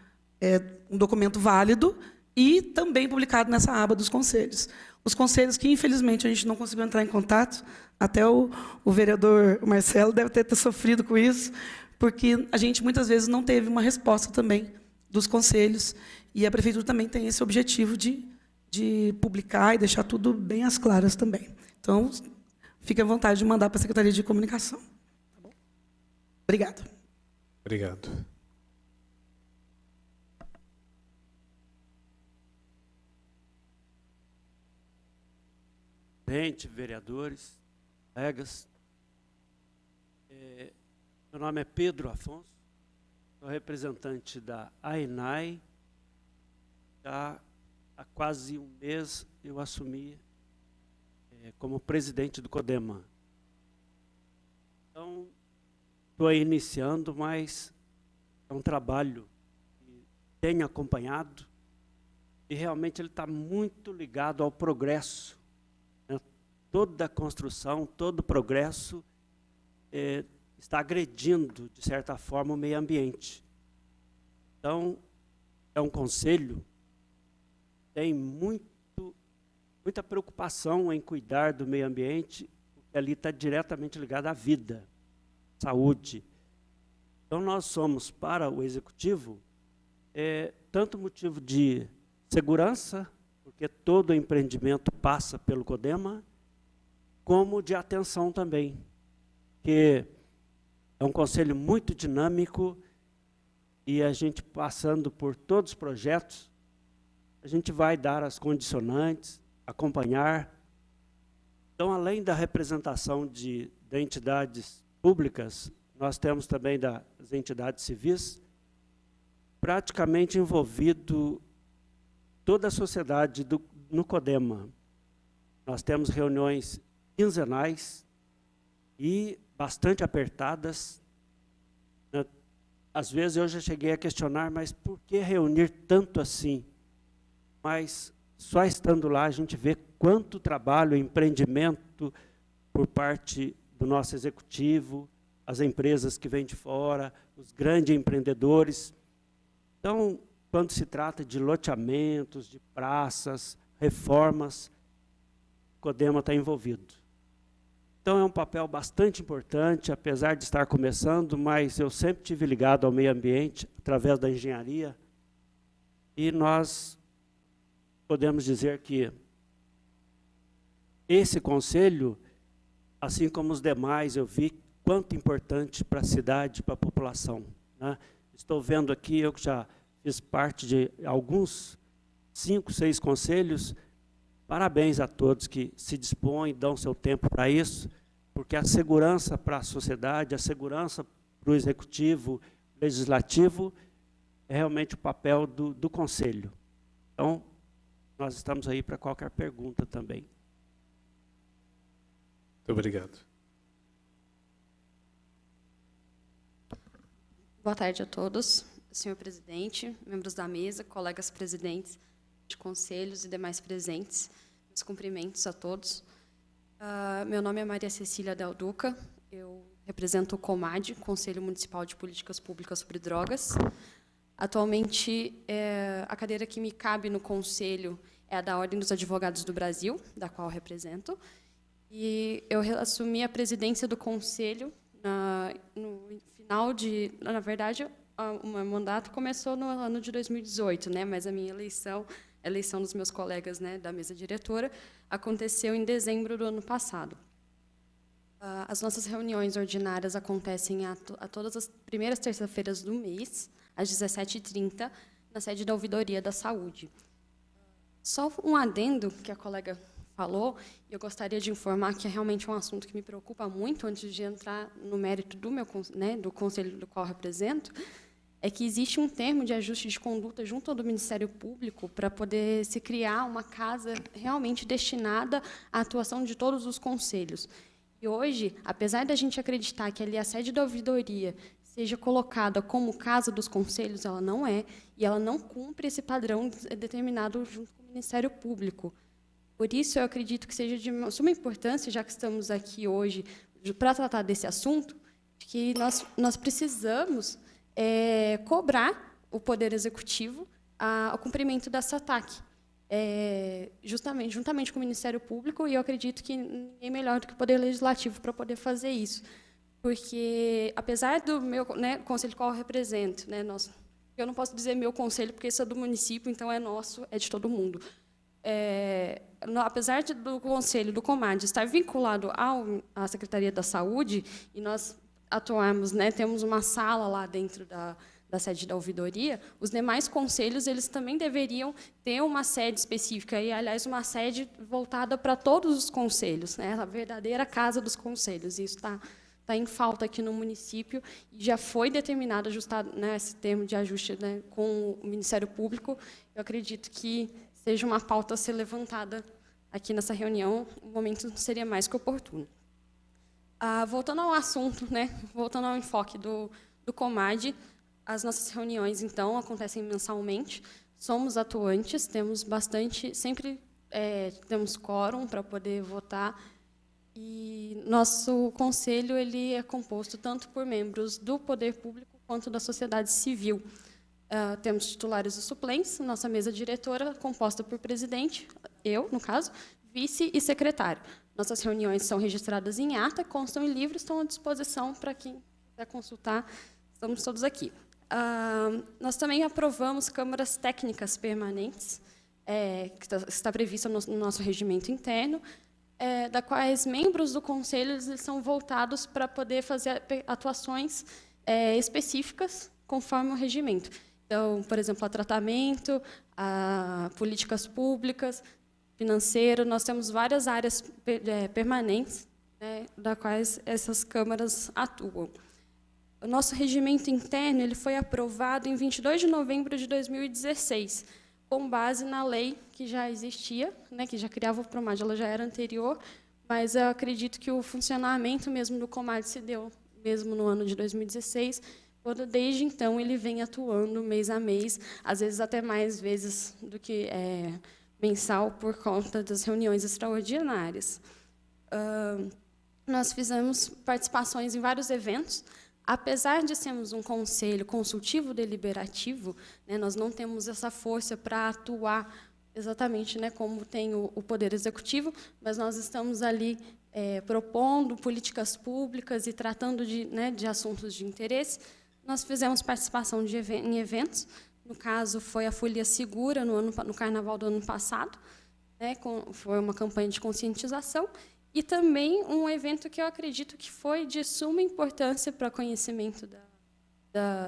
um documento válido, e também publicado nessa aba dos conselhos. Os conselhos que, infelizmente, a gente não conseguiu entrar em contato, até o vereador Marcelo deve ter sofrido com isso, porque a gente, muitas vezes, não teve uma resposta também dos conselhos, e a Prefeitura também tem esse objetivo de publicar e deixar tudo bem às claras também. Então, fique à vontade de mandar para a Secretaria de Comunicação. Tá bom? Obrigada. Obrigado. Presidente, vereadores, colegas. Meu nome é Pedro Afonso, sou representante da AENAI. Já há quase um mês eu assumi como presidente do CODEMA. Então, estou iniciando, mas é um trabalho que tenho acompanhado e realmente ele está muito ligado ao progresso. Toda a construção, todo o progresso está agredindo, de certa forma, o meio ambiente. Então, é um conselho que tem muita preocupação em cuidar do meio ambiente, porque ali está diretamente ligado à vida, saúde. Então, nós somos, para o Executivo, tanto motivo de segurança, porque todo empreendimento passa pelo CODEMA, como de atenção também, que é um conselho muito dinâmico e a gente, passando por todos os projetos, a gente vai dar as condicionantes, acompanhar. Então, além da representação de entidades públicas, nós temos também das entidades civis, praticamente envolvido toda a sociedade no CODEMA. Nós temos reuniões quinzenais e bastante apertadas. Às vezes eu já cheguei a questionar, mas por que reunir tanto assim? Mas só estando lá a gente vê quanto trabalho, empreendimento por parte do nosso executivo, as empresas que vêm de fora, os grandes empreendedores. Então, quando se trata de loteamentos, de praças, reformas, o CODEMA está envolvido. Então, é um papel bastante importante, apesar de estar começando, mas eu sempre tive ligado ao meio ambiente, através da engenharia, e nós podemos dizer que esse conselho, assim como os demais, eu vi quanto importante para a cidade, para a população, né? Estou vendo aqui, eu que já fiz parte de alguns 5, 6 conselhos. Parabéns a todos que se dispõem, dão seu tempo para isso, porque a segurança para a sociedade, a segurança para o executivo, legislativo, é realmente o papel do conselho. Então, nós estamos aí para qualquer pergunta também. Muito obrigado. Boa tarde a todos, senhor presidente, membros da mesa, colegas presidentes de conselhos e demais presentes. Meus cumprimentos a todos. Meu nome é Maria Cecília Del Duca, eu represento o COMAD, Conselho Municipal de Políticas Públicas sobre Drogas. Atualmente, a cadeira que me cabe no conselho é a da Ordem dos Advogados do Brasil, da qual eu represento, e eu assumi a presidência do conselho no final de... Na verdade, o meu mandato começou no ano de 2018, né, mas a minha eleição, a eleição dos meus colegas, né, da mesa diretora, aconteceu em dezembro do ano passado. As nossas reuniões ordinárias acontecem a todas as primeiras terças-feiras do mês, às 17h30, na sede da Ouvidoria da Saúde. Só um adendo que a colega falou, e eu gostaria de informar que é realmente um assunto que me preocupa muito, antes de entrar no mérito do do conselho do qual eu represento, é que existe um termo de ajuste de conduta junto ao do Ministério Público para poder se criar uma casa realmente destinada à atuação de todos os conselhos. E hoje, apesar da gente acreditar que ali a sede da ouvidoria seja colocada como casa dos conselhos, ela não é, e ela não cumpre esse padrão determinado junto com o Ministério Público. Por isso, eu acredito que seja de suma importância, já que estamos aqui hoje para tratar desse assunto, que nós precisamos cobrar o Poder Executivo o cumprimento dessa TAC, juntamente com o Ministério Público, e eu acredito que ninguém melhor do que o Poder Legislativo para poder fazer isso. Porque, apesar do meu conselho qual eu represento, eu não posso dizer meu conselho, porque isso é do município, então é nosso, é de todo mundo. Apesar do conselho do COMAD estar vinculado à Secretaria da Saúde, e nós atuarmos, temos uma sala lá dentro da sede da ouvidoria, os demais conselhos eles também deveriam ter uma sede específica, e, aliás, uma sede voltada para todos os conselhos, a verdadeira casa dos conselhos. Isso está em falta aqui no município, e já foi determinado, ajustado, esse termo de ajuste com o Ministério Público. Eu acredito que seja uma pauta a ser levantada aqui nessa reunião, o momento seria mais que oportuno. Voltando ao assunto, voltando ao enfoque do COMAD, as nossas reuniões, então, acontecem mensalmente, somos atuantes, temos sempre temos quórum para poder votar, E nosso conselho ele é composto tanto por membros do poder público quanto da sociedade civil. Temos titulares e suplentes, nossa mesa diretora composta por presidente, eu, no caso, vice e secretário. Nossas reuniões são registradas em ata, constam em livros, estão à disposição para quem quiser consultar, estamos todos aqui. Nós também aprovamos câmaras técnicas permanentes, que está prevista no nosso regimento interno, da quais membros do conselho eles são voltados para poder fazer atuações específicas conforme o regimento. Então, por exemplo, a tratamento, a políticas públicas, financeiro, nós temos várias áreas permanentes, né, da quais essas câmaras atuam. O nosso regimento interno ele foi aprovado em 22 de novembro de 2016, com base na lei que já existia, né, que já criava o PROMAD, ela já era anterior, mas eu acredito que o funcionamento mesmo do COMAD se deu mesmo no ano de 2016, quando desde então ele vem atuando mês a mês, às vezes até mais vezes do que mensal, por conta das reuniões extraordinárias. Nós fizemos participações em vários eventos. Apesar de sermos um conselho consultivo deliberativo, né, nós não temos essa força para atuar exatamente, né, como tem o Poder Executivo, mas nós estamos ali propondo políticas públicas e tratando de assuntos de interesse. Nós fizemos participação em eventos, no caso, foi a Folia Segura, no Carnaval do ano passado, né, foi uma campanha de conscientização, e também um evento que eu acredito que foi de suma importância para o conhecimento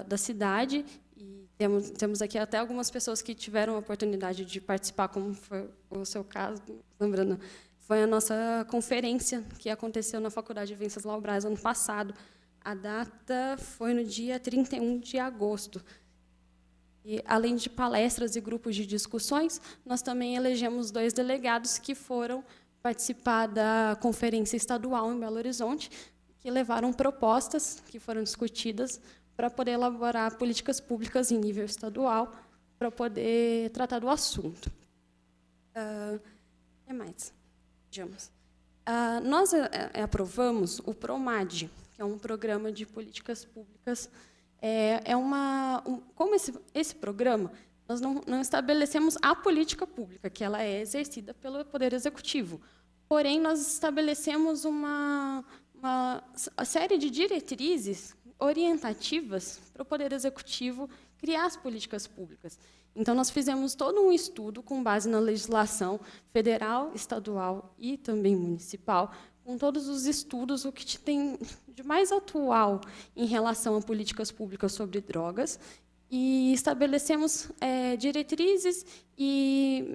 da cidade, e temos aqui até algumas pessoas que tiveram a oportunidade de participar, como foi o seu caso, lembrando, foi a nossa conferência que aconteceu na Faculdade de Venceslau Braz ano passado. A data foi no dia 31 de agosto. E, além de palestras e grupos de discussões, nós também elegemos 2 delegados que foram participar da conferência estadual em Belo Horizonte, que levaram propostas que foram discutidas para poder elaborar políticas públicas em nível estadual, para poder tratar do assunto. O que mais? Vejamos. Nós aprovamos o PROMAD, que é um programa de políticas públicas. Como esse programa, nós não estabelecemos a política pública, que ela é exercida pelo Poder Executivo. Porém, nós estabelecemos uma série de diretrizes orientativas para o Poder Executivo criar as políticas públicas. Então, nós fizemos todo um estudo com base na legislação federal, estadual e também municipal, com todos os estudos, o que tem de mais atual em relação a políticas públicas sobre drogas, e estabelecemos diretrizes e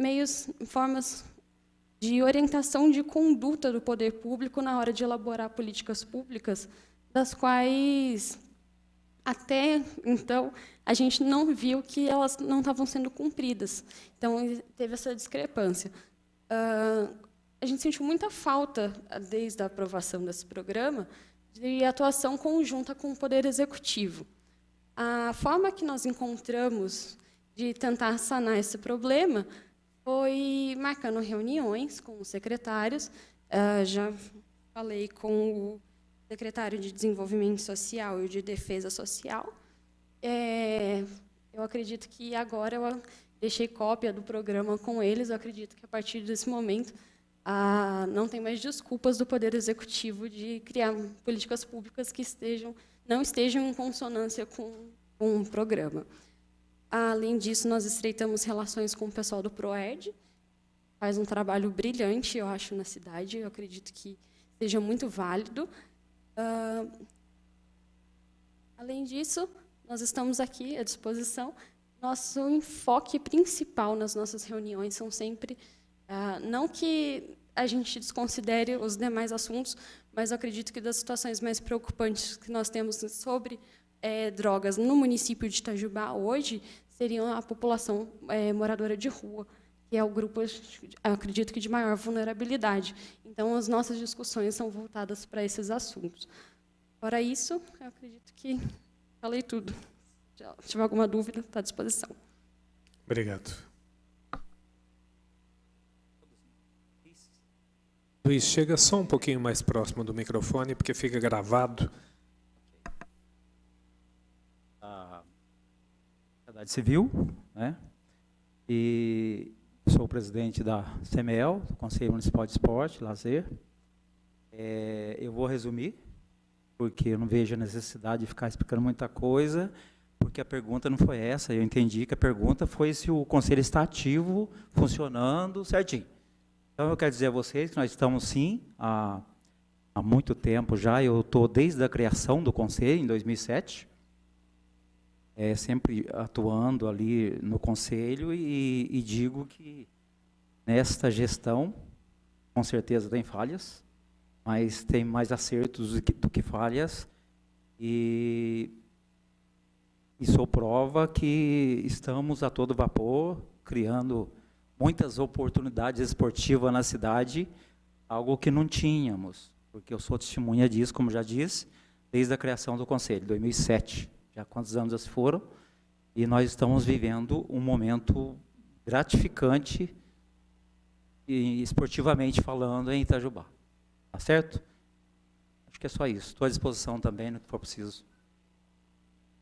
formas de orientação de conduta do poder público na hora de elaborar políticas públicas, das quais, até então, a gente não viu que elas não estavam sendo cumpridas. Então, teve essa discrepância. A gente sentiu muita falta, desde a aprovação desse programa, de atuação conjunta com o Poder Executivo. A forma que nós encontramos de tentar sanar esse problema foi marcando reuniões com os secretários. Já falei com o secretário de Desenvolvimento Social e o de Defesa Social. Eu acredito que agora eu deixei cópia do programa com eles. Eu acredito que, a partir desse momento, não tem mais desculpas do Poder Executivo de criar políticas públicas que não estejam em consonância com o programa. Além disso, nós estreitamos relações com o pessoal do PROERD, faz um trabalho brilhante, eu acho, na cidade. Eu acredito que seja muito válido. Além disso, nós estamos aqui à disposição. Nosso enfoque principal nas nossas reuniões são sempre, não que a gente desconsidere os demais assuntos, mas eu acredito que das situações mais preocupantes que nós temos sobre drogas no município de Itajubá hoje seriam a população moradora de rua, que é o grupo, acredito que, de maior vulnerabilidade. Então, as nossas discussões são voltadas para esses assuntos. Fora isso, eu acredito que falei tudo. Se tiver alguma dúvida, está à disposição. Obrigado. Luiz, chega só um pouquinho mais próximo do microfone, porque fica gravado. A sociedade civil, né? E sou o presidente da CML, Conselho Municipal de Esporte, Lazer. Eu vou resumir, porque eu não vejo a necessidade de ficar explicando muita coisa, porque a pergunta não foi essa. Eu entendi que a pergunta foi se o conselho está ativo, funcionando certinho. Então, eu quero dizer a vocês que nós estamos, sim, há muito tempo já. Eu estou desde a criação do conselho, em 2007, sempre atuando ali no conselho, e digo que nesta gestão, com certeza tem falhas, mas tem mais acertos do que falhas, e sou prova que estamos a todo vapor, criando muitas oportunidades esportivas na cidade, algo que não tínhamos, porque eu sou testemunha disso, como já disse, desde a criação do Conselho, 2007. Já quantos anos foram? E nós estamos vivendo um momento gratificante, e esportivamente falando, em Itajubá. Tá certo? Acho que é só isso. Estou à disposição também no que for preciso.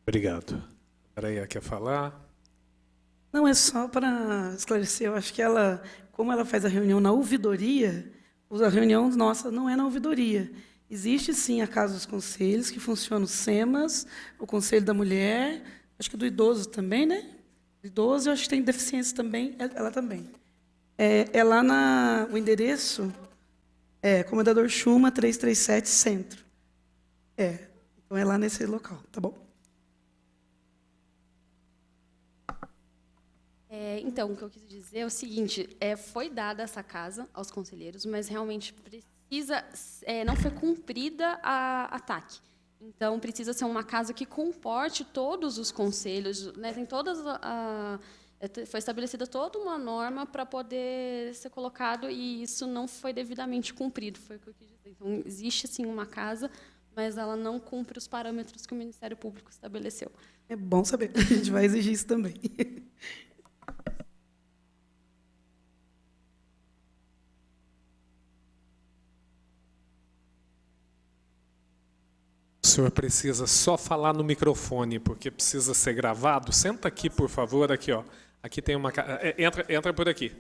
Obrigado. Maria quer falar? Não, é só para esclarecer. Eu acho que ela, como ela faz a reunião na ouvidoria, a reunião nossa não é na ouvidoria. Existe, sim, a Casa dos Conselhos, que funciona o SEMAS, o Conselho da Mulher, acho que do idoso também, né? Do idoso, eu acho que tem deficiência também, ela também. É lá o endereço Comendador Chuma, 337, Centro. Então é lá nesse local, tá bom? Então, o que eu quis dizer é o seguinte, foi dada essa casa aos conselheiros, mas realmente não foi cumprida a TAC. Então, precisa ser uma casa que comporte todos os conselhos, né? Tem foi estabelecida toda uma norma para poder ser colocado, e isso não foi devidamente cumprido, foi o que eu quis dizer. Então, existe, sim, uma casa, mas ela não cumpre os parâmetros que o Ministério Público estabeleceu. É bom saber, a gente vai exigir isso também. O senhor precisa só falar no microfone, porque precisa ser gravado. Senta aqui, por favor, aqui, ó. Aqui tem uma... Entra por aqui.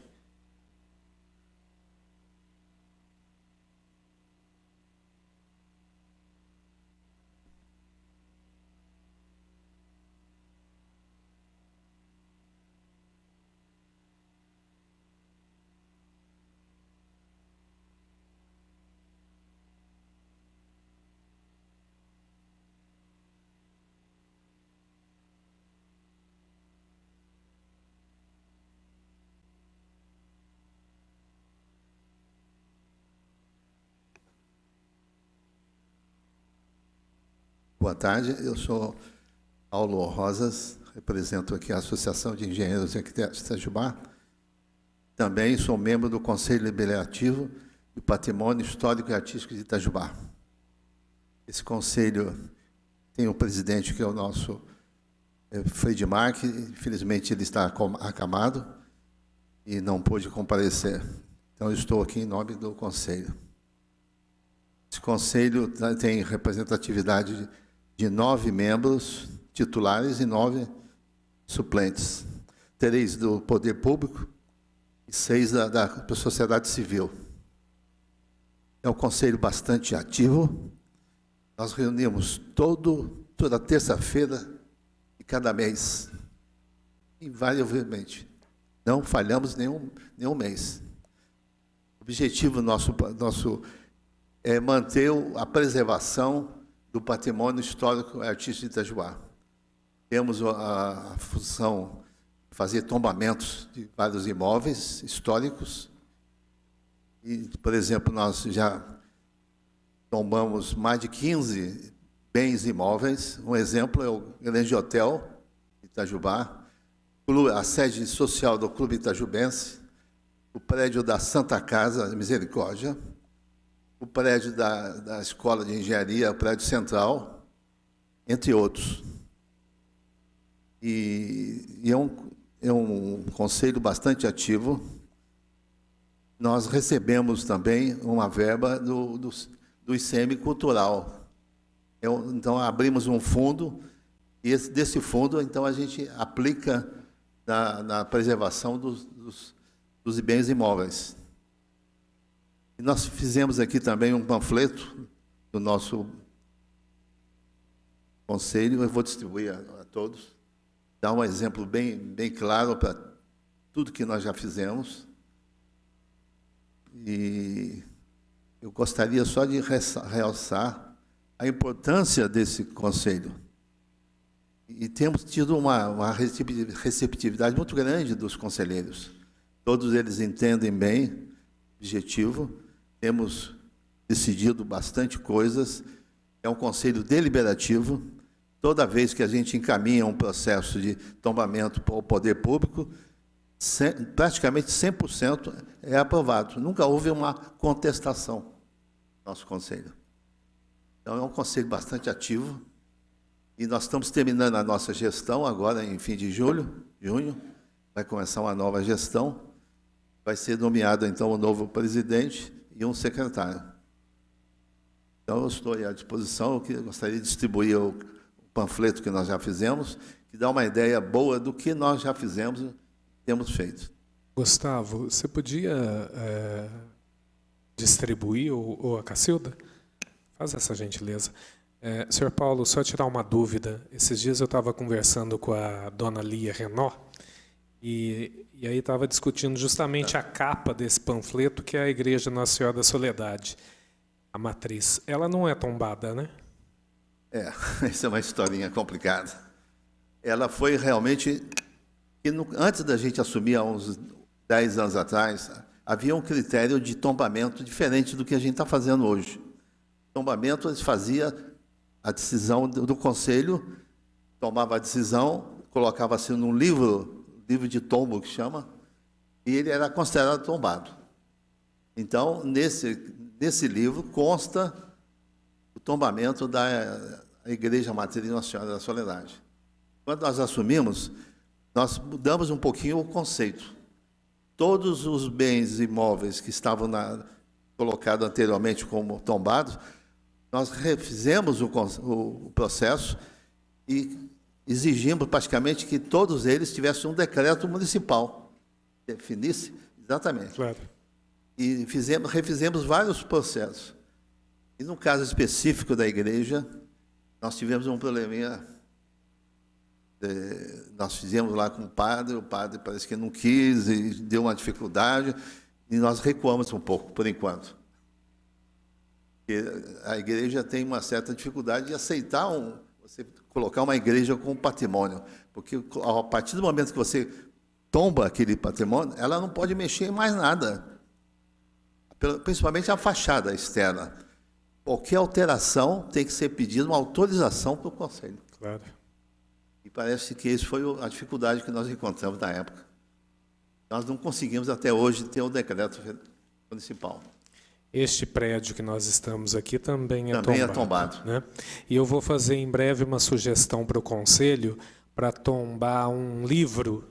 Boa tarde, eu sou Paulo Rosas, represento aqui a Associação de Engenheiros e Arquitetos de Itajubá. Também sou membro do Conselho Deliberativo do Patrimônio Histórico e Artístico de Itajubá. Esse conselho tem um presidente que é o nosso Fredmar, que infelizmente ele está acamado e não pôde comparecer. Então, eu estou aqui em nome do conselho. Esse conselho tem representatividade de 9 membros titulares e 9 suplentes. 3 do poder público e 6 da sociedade civil. É um conselho bastante ativo. Nós reunimos toda terça-feira de cada mês, invariavelmente. Não falhamos nenhum mês. O objetivo nosso é manter a preservação do patrimônio histórico e artístico de Itajubá. Temos a função de fazer tombamentos de vários imóveis históricos. E, por exemplo, nós já tombamos mais de 15 bens imóveis. Um exemplo é o Grande Hotel Itajubá, a sede social do Clube Itajubense, o prédio da Santa Casa Misericórdia, o prédio da Escola de Engenharia, o prédio central, entre outros. E é um conselho bastante ativo. nós recebemos também uma verba do ICM Cultural. Então, abrimos um fundo, e desse fundo, então, a gente aplica na preservação dos bens imóveis. E nós fizemos aqui também um panfleto do nosso conselho, eu vou distribuir a todos, dar um exemplo bem claro para tudo que nós já fizemos. E eu gostaria só de realçar a importância desse conselho. E temos tido uma receptividade muito grande dos conselheiros. Todos eles entendem bem o objetivo, temos decidido bastante coisas, é um conselho deliberativo. Toda vez que a gente encaminha um processo de tombamento para o poder público, praticamente 100% é aprovado. Nunca houve uma contestação no nosso conselho. Então, é um conselho bastante ativo, e nós estamos terminando a nossa gestão agora em fim de junho, vai começar uma nova gestão, vai ser nomeado, então, um novo presidente e um secretário. Então, eu estou à disposição, eu gostaria de distribuir o panfleto que nós já fizemos, que dá uma ideia boa do que nós já fizemos e temos feito. Gustavo, você podia distribuir, ou a Cacilda? Faz essa gentileza. Senhor Paulo, só tirar uma dúvida. Esses dias eu estava conversando com a dona Lia Renó, e aí estava discutindo justamente a capa desse panfleto, que é a Igreja Nossa Senhora da Soledade, a matriz. Ela não é tombada, né? Essa é uma historinha complicada. Ela foi realmente... Antes da gente assumir, há uns 10 anos atrás, havia um critério de tombamento diferente do que a gente está fazendo hoje. Tombamento, eles faziam a decisão do conselho, tomava a decisão, colocava assim num livro de tombo, que chama, e ele era considerado tombado. Então, nesse livro consta o tombamento da Igreja Matriz Nossa Senhora da Soledade. Quando nós assumimos, nós mudamos um pouquinho o conceito. Todos os bens imóveis que estavam colocados anteriormente como tombados, nós refizemos o processo e exigimos praticamente que todos eles tivessem um decreto municipal. Definisse exatamente. Claro. E refizemos vários processos. E no caso específico da igreja, nós tivemos um probleminha. Nós fizemos lá com o padre parece que não quis, e deu uma dificuldade, e nós recuamos um pouco, por enquanto. Porque a igreja tem uma certa dificuldade de aceitar você colocar uma igreja com patrimônio, porque a partir do momento que você tomba aquele patrimônio, ela não pode mexer em mais nada, principalmente a fachada externa. Qualquer alteração tem que ser pedida uma autorização para o conselho. Claro. E parece que isso foi a dificuldade que nós encontramos na época. Nós não conseguimos até hoje ter um decreto municipal. Este prédio que nós estamos aqui também é tombado. Né? E eu vou fazer em breve uma sugestão para o Conselho para tombar um livro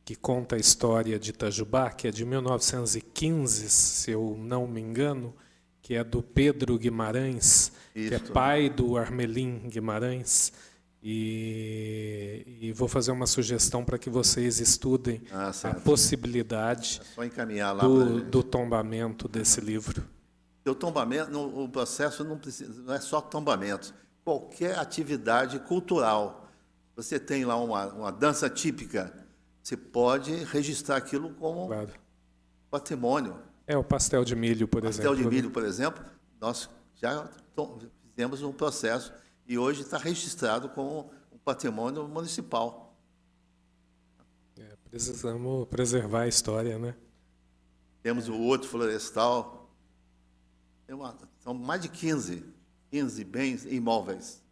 que conta a história de Itajubá, que é de 1915, se eu não me engano, que é do Pedro Guimarães, que é pai do Armelim Guimarães. E vou fazer uma sugestão para que vocês estudem a possibilidade do tombamento desse livro. O tombamento, o processo não é só tombamento. Qualquer atividade cultural, você tem lá uma dança típica, você pode registrar aquilo como patrimônio. O pastel de milho, por exemplo. Pastel de milho, por exemplo, nós já fizemos um processo e hoje está registrado como um patrimônio municipal. Precisamos preservar a história, né? Temos o Horto Florestal. São mais de 15 bens imóveis.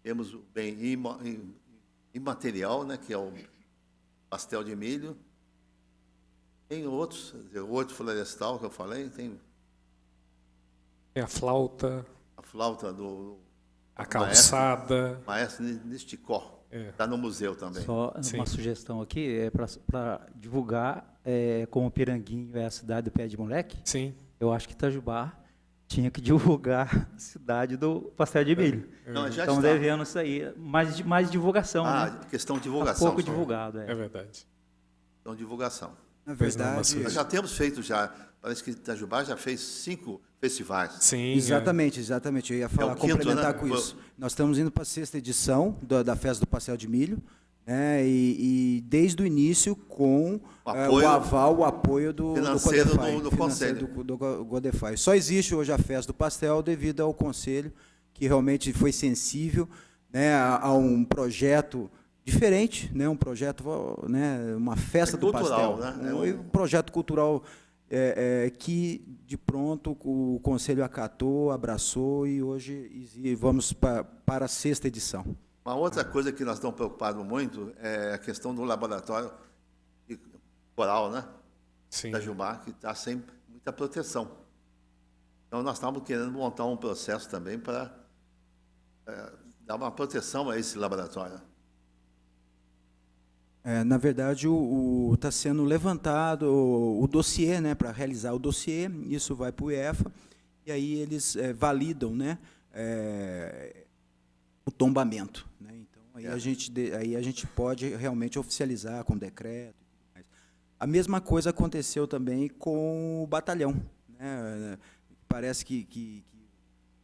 Temos o bem imaterial, né, que é o pastel de milho. Tem outros, o Horto Florestal, que eu falei, tem a flauta. A flauta do... A calçada. Maestro Nisticó. Está no museu também. Só uma sugestão aqui, para divulgar como Piranguinho é a cidade do pé de moleque, sim, eu acho que Itajubá tinha que divulgar a cidade do pastel de milho. Não, já Estamos está. devendo isso aí, mais divulgação, né? Questão de Tá divulgação. pouco só. divulgado, é verdade. Então, divulgação. Na Pois não, verdade, Nós já temos feito, parece que Itajubá já fez 5 festivais. Sim, exatamente, exatamente. Eu ia falar, o quinto, complementar né? com isso. Nós estamos indo para a 6ª edição da Festa do Pastel de Milho, né? E desde o início com o aval, o apoio do financeiro Codefy, do Conselho. do Codefy. Só existe hoje a Festa do Pastel devido ao Conselho, que realmente foi sensível, né, a um projeto diferente, né, um projeto, né, uma festa do cultural, pastel, né? um projeto cultural que de pronto o Conselho acatou, abraçou e hoje vamos para a 6ª edição. Uma outra coisa que nós estamos preocupados muito é a questão do laboratório coral, né? Sim. Itajubá, que está sem muita proteção. Então, nós estamos querendo montar um processo também para dar uma proteção a esse laboratório. Na verdade, está sendo levantado o dossiê, né, para realizar o dossiê, isso vai para o IEFA, e aí eles validam, né, o tombamento. Né? Então, aí a gente pode realmente oficializar com decreto. E tudo mais. A mesma coisa aconteceu também com o batalhão. Né? Parece que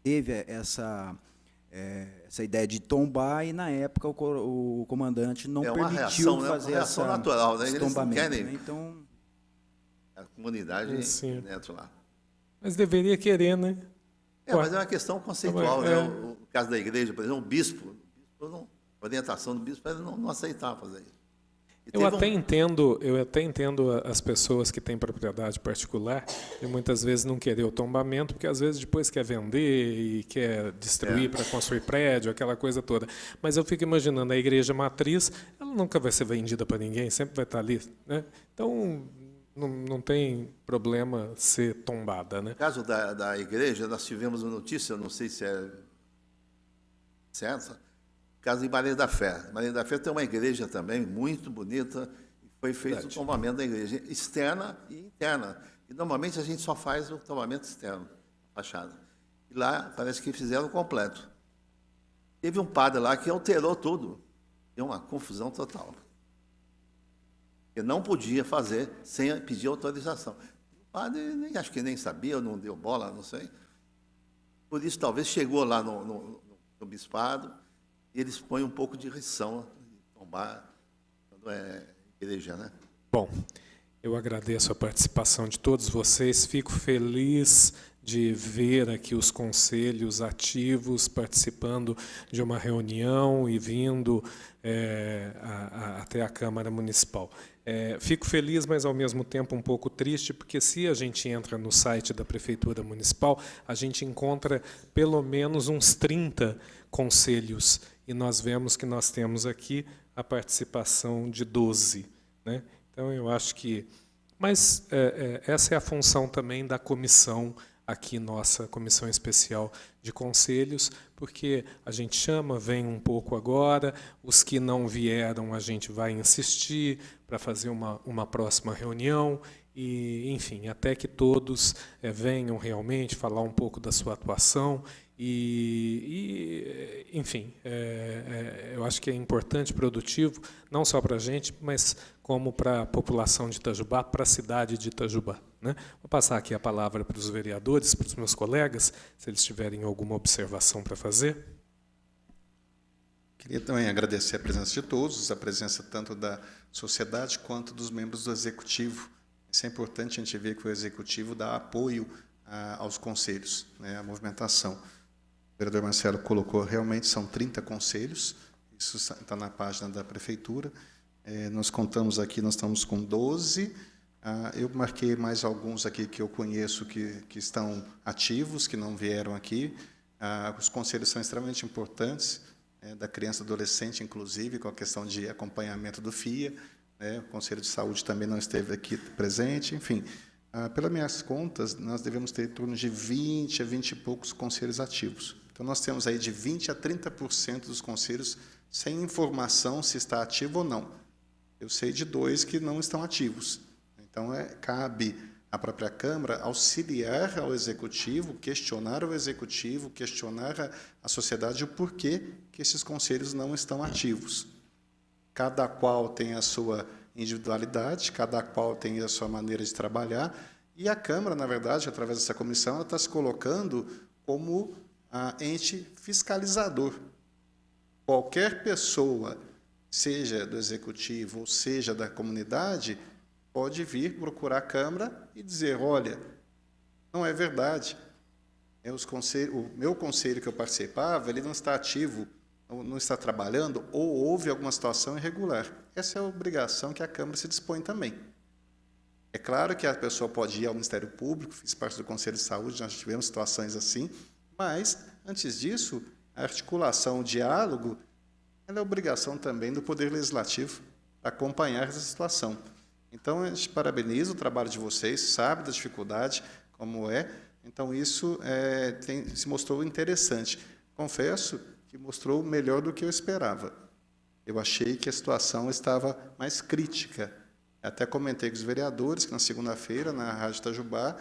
teve essa ideia de tombar e, na época, o comandante não permitiu fazer uma reação natural, né? esse Eles não tombamento. querem Né? Então, a comunidade Sim. dentro lá. Mas deveria querer, né? Mas é uma questão conceitual. É. Né? O caso da igreja, por exemplo, o bispo, a orientação do bispo, ele não aceitava fazer isso. Eu até entendo as pessoas que têm propriedade particular e muitas vezes não querer o tombamento, porque às vezes depois quer vender e quer destruir para construir prédio, aquela coisa toda. Mas eu fico imaginando a igreja matriz, ela nunca vai ser vendida para ninguém, sempre vai estar ali, né? Então não tem problema ser tombada, né? No caso da igreja, nós tivemos uma notícia, não sei se é certa, caso de Maria da Fé. Maria da Fé tem uma igreja também muito bonita, e foi feito o tombamento da igreja, externa e interna. E normalmente a gente só faz o tombamento externo, a fachada. E lá parece que fizeram o completo. Teve um padre lá que alterou tudo. Deu uma confusão total. Porque não podia fazer sem pedir autorização. O padre acho que nem sabia, ou não deu bola, não sei. Por isso, talvez chegou lá no bispado, e eles põem um pouco de restrição de tombar quando é igreja, né? Bom, eu agradeço a participação de todos vocês, fico feliz de ver aqui os conselhos ativos participando de uma reunião e vindo até a Câmara Municipal. Fico feliz, mas ao mesmo tempo um pouco triste, porque se a gente entra no site da Prefeitura Municipal, a gente encontra pelo menos uns 30 conselhos, e nós vemos que nós temos aqui a participação de 12. Né? Então, eu acho que... Mas essa é a função também da comissão, aqui nossa Comissão Especial de Conselhos, porque a gente chama, vem um pouco agora, os que não vieram a gente vai insistir para fazer uma próxima reunião, e, enfim, até que todos venham realmente falar um pouco da sua atuação, enfim, eu acho que é importante, produtivo, não só para a gente, mas como para a população de Itajubá, para a cidade de Itajubá. Né? Vou passar aqui a palavra para os vereadores, para os meus colegas, se eles tiverem alguma observação para fazer. Queria também agradecer a presença de todos, a presença tanto da sociedade quanto dos membros do Executivo. Isso é importante a gente ver que o Executivo dá apoio aos conselhos, né, à movimentação. O vereador Marcelo colocou, realmente são 30 conselhos, isso está na página da Prefeitura. Nós contamos aqui, nós estamos com 12. Eu marquei mais alguns aqui que eu conheço que estão ativos, que não vieram aqui. Os conselhos são extremamente importantes, da criança e adolescente, inclusive, com a questão de acompanhamento do FIA. O Conselho de Saúde também não esteve aqui presente. Enfim, pelas minhas contas, nós devemos ter em torno de 20 a 20 e poucos conselhos ativos. Então, nós temos aí de 20% a 30% dos conselhos sem informação se está ativo ou não. Eu sei de 2 que não estão ativos. Então, cabe à própria Câmara auxiliar ao Executivo, questionar o Executivo, questionar a sociedade o porquê que esses conselhos não estão ativos. Cada qual tem a sua individualidade, cada qual tem a sua maneira de trabalhar, e a Câmara, na verdade, através dessa comissão, ela está se colocando como ente fiscalizador. Qualquer pessoa, seja do Executivo ou seja da comunidade, pode vir procurar a Câmara e dizer, olha, não é verdade. O meu conselho que eu participava, ele não está ativo, não está trabalhando, ou houve alguma situação irregular. Essa é a obrigação que a Câmara se dispõe também. É claro que a pessoa pode ir ao Ministério Público, fiz parte do Conselho de Saúde, nós tivemos situações assim, mas, antes disso, a articulação, o diálogo, ela é obrigação também do Poder Legislativo acompanhar essa situação. Então, a gente parabeniza o trabalho de vocês, sabe da dificuldade, como é, então isso se mostrou interessante. Confesso que mostrou melhor do que eu esperava. Eu achei que a situação estava mais crítica. Até comentei com os vereadores que na segunda-feira, na Rádio Itajubá,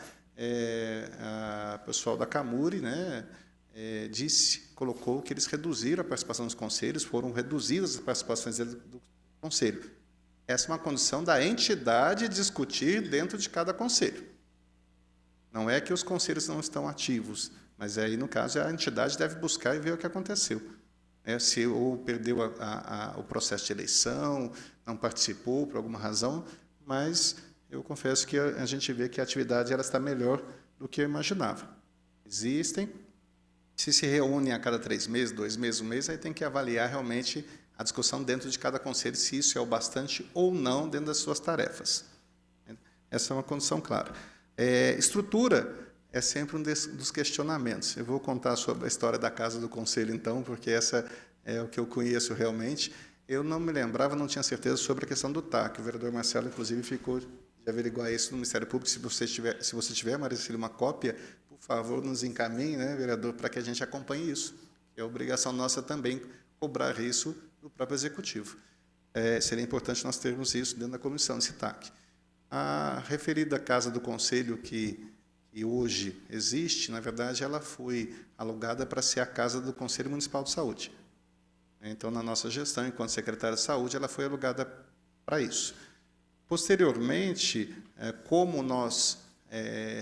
o pessoal da Camuri, né, colocou que eles reduziram a participação dos conselhos, foram reduzidas as participações do conselho. Essa é uma condição da entidade discutir dentro de cada conselho. Não é que os conselhos não estão ativos, mas aí, no caso, a entidade deve buscar e ver o que aconteceu. Se ou perdeu o processo de eleição, não participou por alguma razão, mas eu confesso que a gente vê que a atividade ela está melhor do que eu imaginava. Existem, se reúnem a cada 3 meses, 2 meses, 1 mês, aí tem que avaliar realmente a discussão dentro de cada conselho, se isso é o bastante ou não dentro das suas tarefas. Essa é uma condição clara. Estrutura é sempre um dos questionamentos. Eu vou contar sobre a história da Casa do Conselho, então, porque essa é o que eu conheço realmente. Eu não me lembrava, não tinha certeza sobre a questão do TAC. O vereador Marcelo, inclusive, ficou de averiguar isso no Ministério Público. Se você tiver, Maria Cecília, uma cópia, por favor, nos encaminhe, né, vereador, para que a gente acompanhe isso. É obrigação nossa também cobrar isso do próprio Executivo. Seria importante nós termos isso dentro da comissão, esse TAC. A referida Casa do Conselho, que hoje existe, na verdade, ela foi alugada para ser a Casa do Conselho Municipal de Saúde. Então, na nossa gestão, enquanto secretária de Saúde, ela foi alugada para isso. Posteriormente, como nós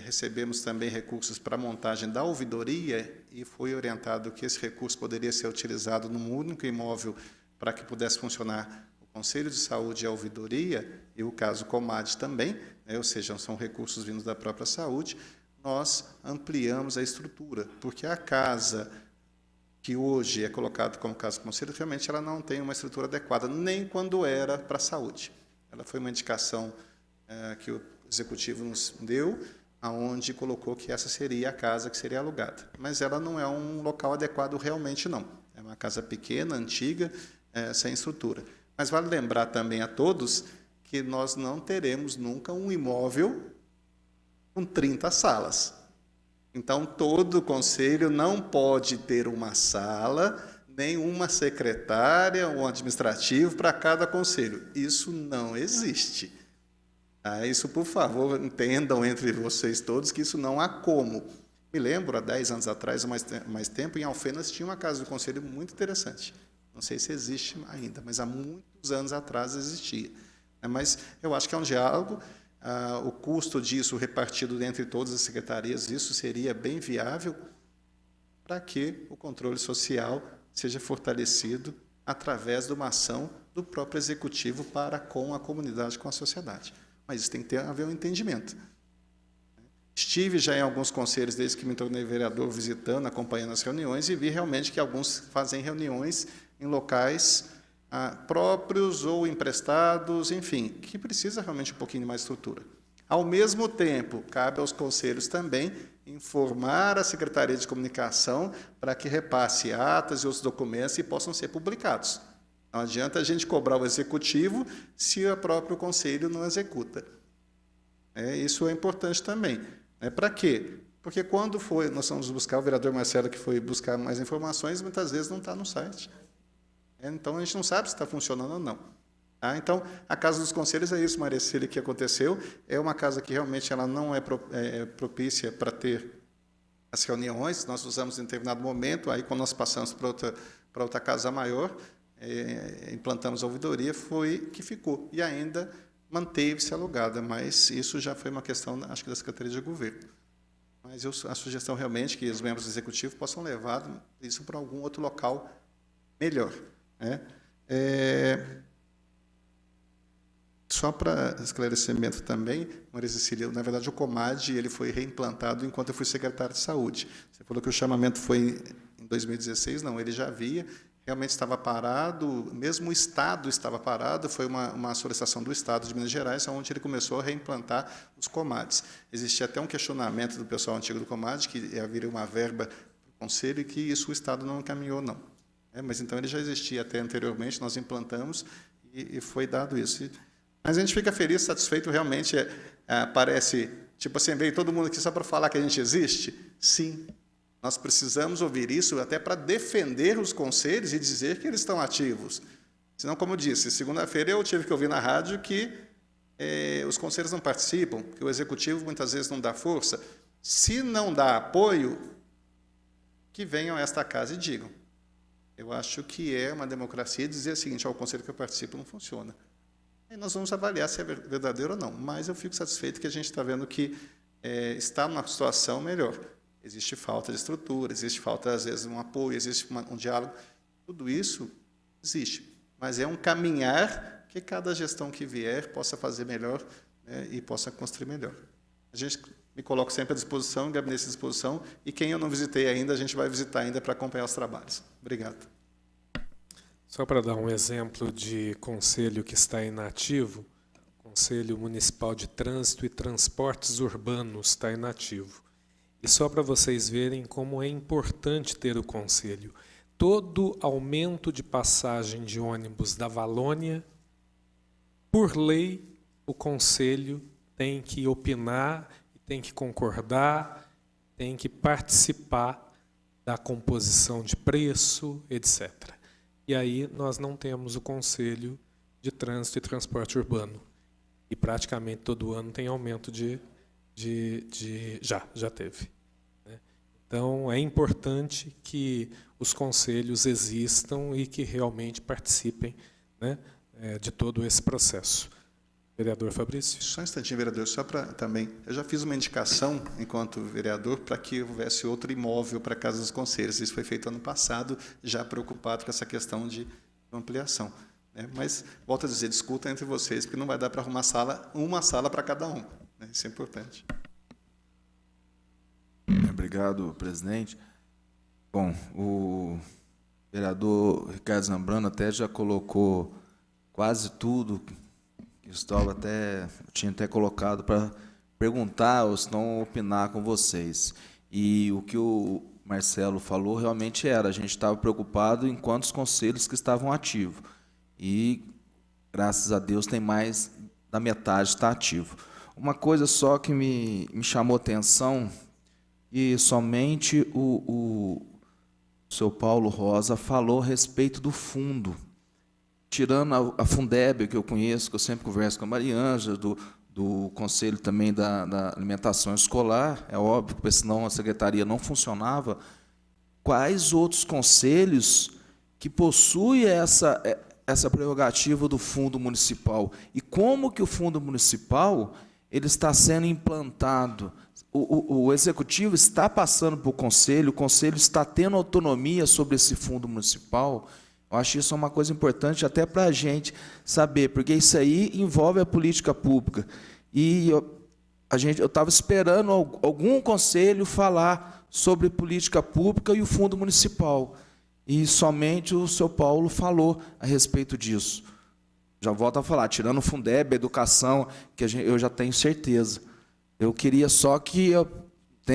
recebemos também recursos para a montagem da ouvidoria, e foi orientado que esse recurso poderia ser utilizado num único imóvel para que pudesse funcionar o Conselho de Saúde e a ouvidoria, e o caso Comad também, ou seja, são recursos vindos da própria saúde, nós ampliamos a estrutura, porque a casa que hoje é colocada como casa do conselho, realmente ela não tem uma estrutura adequada, nem quando era para a saúde. Ela foi uma indicação que o Executivo nos deu, aonde colocou que essa seria a casa que seria alugada. Mas ela não é um local adequado realmente, não. É uma casa pequena, antiga, sem estrutura. Mas vale lembrar também a todos que nós não teremos nunca um imóvel com 30 salas. Então, todo conselho não pode ter uma sala, nem uma secretária, um administrativo para cada conselho. Isso não existe. Isso, por favor, entendam entre vocês todos que isso não há como. Me lembro, há 10 anos atrás, ou mais tempo, em Alfenas tinha uma casa do conselho muito interessante. Não sei se existe ainda, mas há muitos anos atrás existia. Mas eu acho que é um diálogo. O custo disso repartido entre todas as secretarias, isso seria bem viável para que o controle social seja fortalecido através de uma ação do próprio Executivo para com a comunidade, com a sociedade. Mas isso tem que haver um entendimento. Estive já em alguns conselhos, desde que me tornei vereador, visitando, acompanhando as reuniões, e vi realmente que alguns fazem reuniões em locais próprios ou emprestados, enfim, que precisa realmente um pouquinho mais de estrutura. Ao mesmo tempo, cabe aos conselhos também informar a Secretaria de Comunicação para que repasse atas e outros documentos e possam ser publicados. Não adianta a gente cobrar o Executivo se o próprio Conselho não executa. Isso é importante também. Para quê? Porque quando nós fomos buscar, o vereador Marcelo que foi buscar mais informações, muitas vezes não está no site. Então, a gente não sabe se está funcionando ou não. Tá? Então, a Casa dos Conselhos é isso, Maria Cecília, que aconteceu. É uma casa que realmente ela não é propícia para ter as reuniões. Nós usamos em determinado momento, aí quando nós passamos para outra casa maior, implantamos a ouvidoria, foi que ficou. E ainda manteve-se alugada, mas isso já foi uma questão, acho que, da Secretaria de Governo. Mas a sugestão realmente que os membros do Executivo possam levar isso para algum outro local melhor, né? Só para esclarecimento também, Maria Cecília, na verdade o Comad ele foi reimplantado enquanto eu fui secretário de Saúde. Você falou que o chamamento foi em 2016, não, ele já havia, realmente estava parado, mesmo o Estado estava parado, foi uma solicitação do Estado de Minas Gerais, onde ele começou a reimplantar os Comads. Existia até um questionamento do pessoal antigo do Comad, que haveria uma verba para o Conselho e que isso o Estado não encaminhou, não. Mas então ele já existia até anteriormente, nós implantamos e foi dado isso. Mas a gente fica feliz, satisfeito, realmente parece, tipo assim, veio todo mundo aqui só para falar que a gente existe? Sim, nós precisamos ouvir isso até para defender os conselhos e dizer que eles estão ativos. Senão, como eu disse, segunda-feira eu tive que ouvir na rádio que os conselhos não participam, que o Executivo muitas vezes não dá força. Se não dá apoio, que venham a esta casa e digam. Eu acho que é uma democracia dizer o seguinte, o conselho que eu participo não funciona. Aí nós vamos avaliar se é verdadeiro ou não, mas eu fico satisfeito que a gente está vendo que está numa situação melhor. Existe falta de estrutura, existe falta, às vezes, um apoio, existe um diálogo. Tudo isso existe, mas é um caminhar que cada gestão que vier possa fazer melhor, né, e possa construir melhor. A gente me coloca sempre à disposição, gabinete à disposição, e quem eu não visitei ainda, a gente vai visitar ainda para acompanhar os trabalhos. Obrigado. Só para dar um exemplo de conselho que está inativo, o Conselho Municipal de Trânsito e Transportes Urbanos está inativo. E só para vocês verem como é importante ter o conselho. Todo aumento de passagem de ônibus da Valônia, por lei, o conselho tem que opinar, tem que concordar, tem que participar da composição de preço, etc. E aí nós não temos o Conselho de Trânsito e Transporte Urbano. E praticamente todo ano tem aumento já teve. Né? Então, é importante que os conselhos existam e que realmente participem, né, de todo esse processo. Vereador Fabrício. Só um instantinho, vereador, só para também... Eu já fiz uma indicação, enquanto vereador, para que houvesse outro imóvel para a Casa dos Conselhos. Isso foi feito ano passado, já preocupado com essa questão de ampliação. Né? Mas, volto a dizer, discuta entre vocês, porque não vai dar para arrumar uma sala para cada um. Né? Isso é importante. Obrigado, presidente. Bom, o vereador Ricardo Zambrano até já colocou quase tudo... tinha até colocado para perguntar ou se não opinar com vocês. E o que o Marcelo falou realmente era, a gente estava preocupado em quantos conselhos que estavam ativos. E, graças a Deus, tem mais da metade está ativo. Uma coisa só que me chamou atenção, e somente o seu Paulo Rosa falou a respeito do fundo. Tirando a Fundeb, que eu conheço, que eu sempre converso com a Mariângela, do Conselho também da Alimentação Escolar, é óbvio, porque senão a secretaria não funcionava, quais outros conselhos que possuem essa prerrogativa do Fundo Municipal? E como que o Fundo Municipal ele está sendo implantado? O Executivo está passando para o Conselho está tendo autonomia sobre esse Fundo Municipal? Eu acho isso uma coisa importante até para a gente saber, porque isso aí envolve a política pública. E eu estava esperando algum conselho falar sobre política pública e o fundo municipal. E somente o seu Paulo falou a respeito disso. Já volto a falar, tirando o Fundeb, a educação, que eu já tenho certeza. Eu queria só que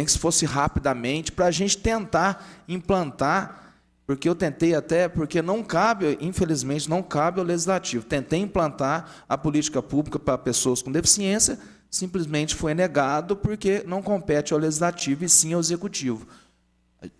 se fosse rapidamente, para a gente tentar implantar. Porque eu tentei até, porque não cabe, infelizmente, não cabe ao Legislativo. Tentei implantar a política pública para pessoas com deficiência, simplesmente foi negado porque não compete ao Legislativo e sim ao Executivo.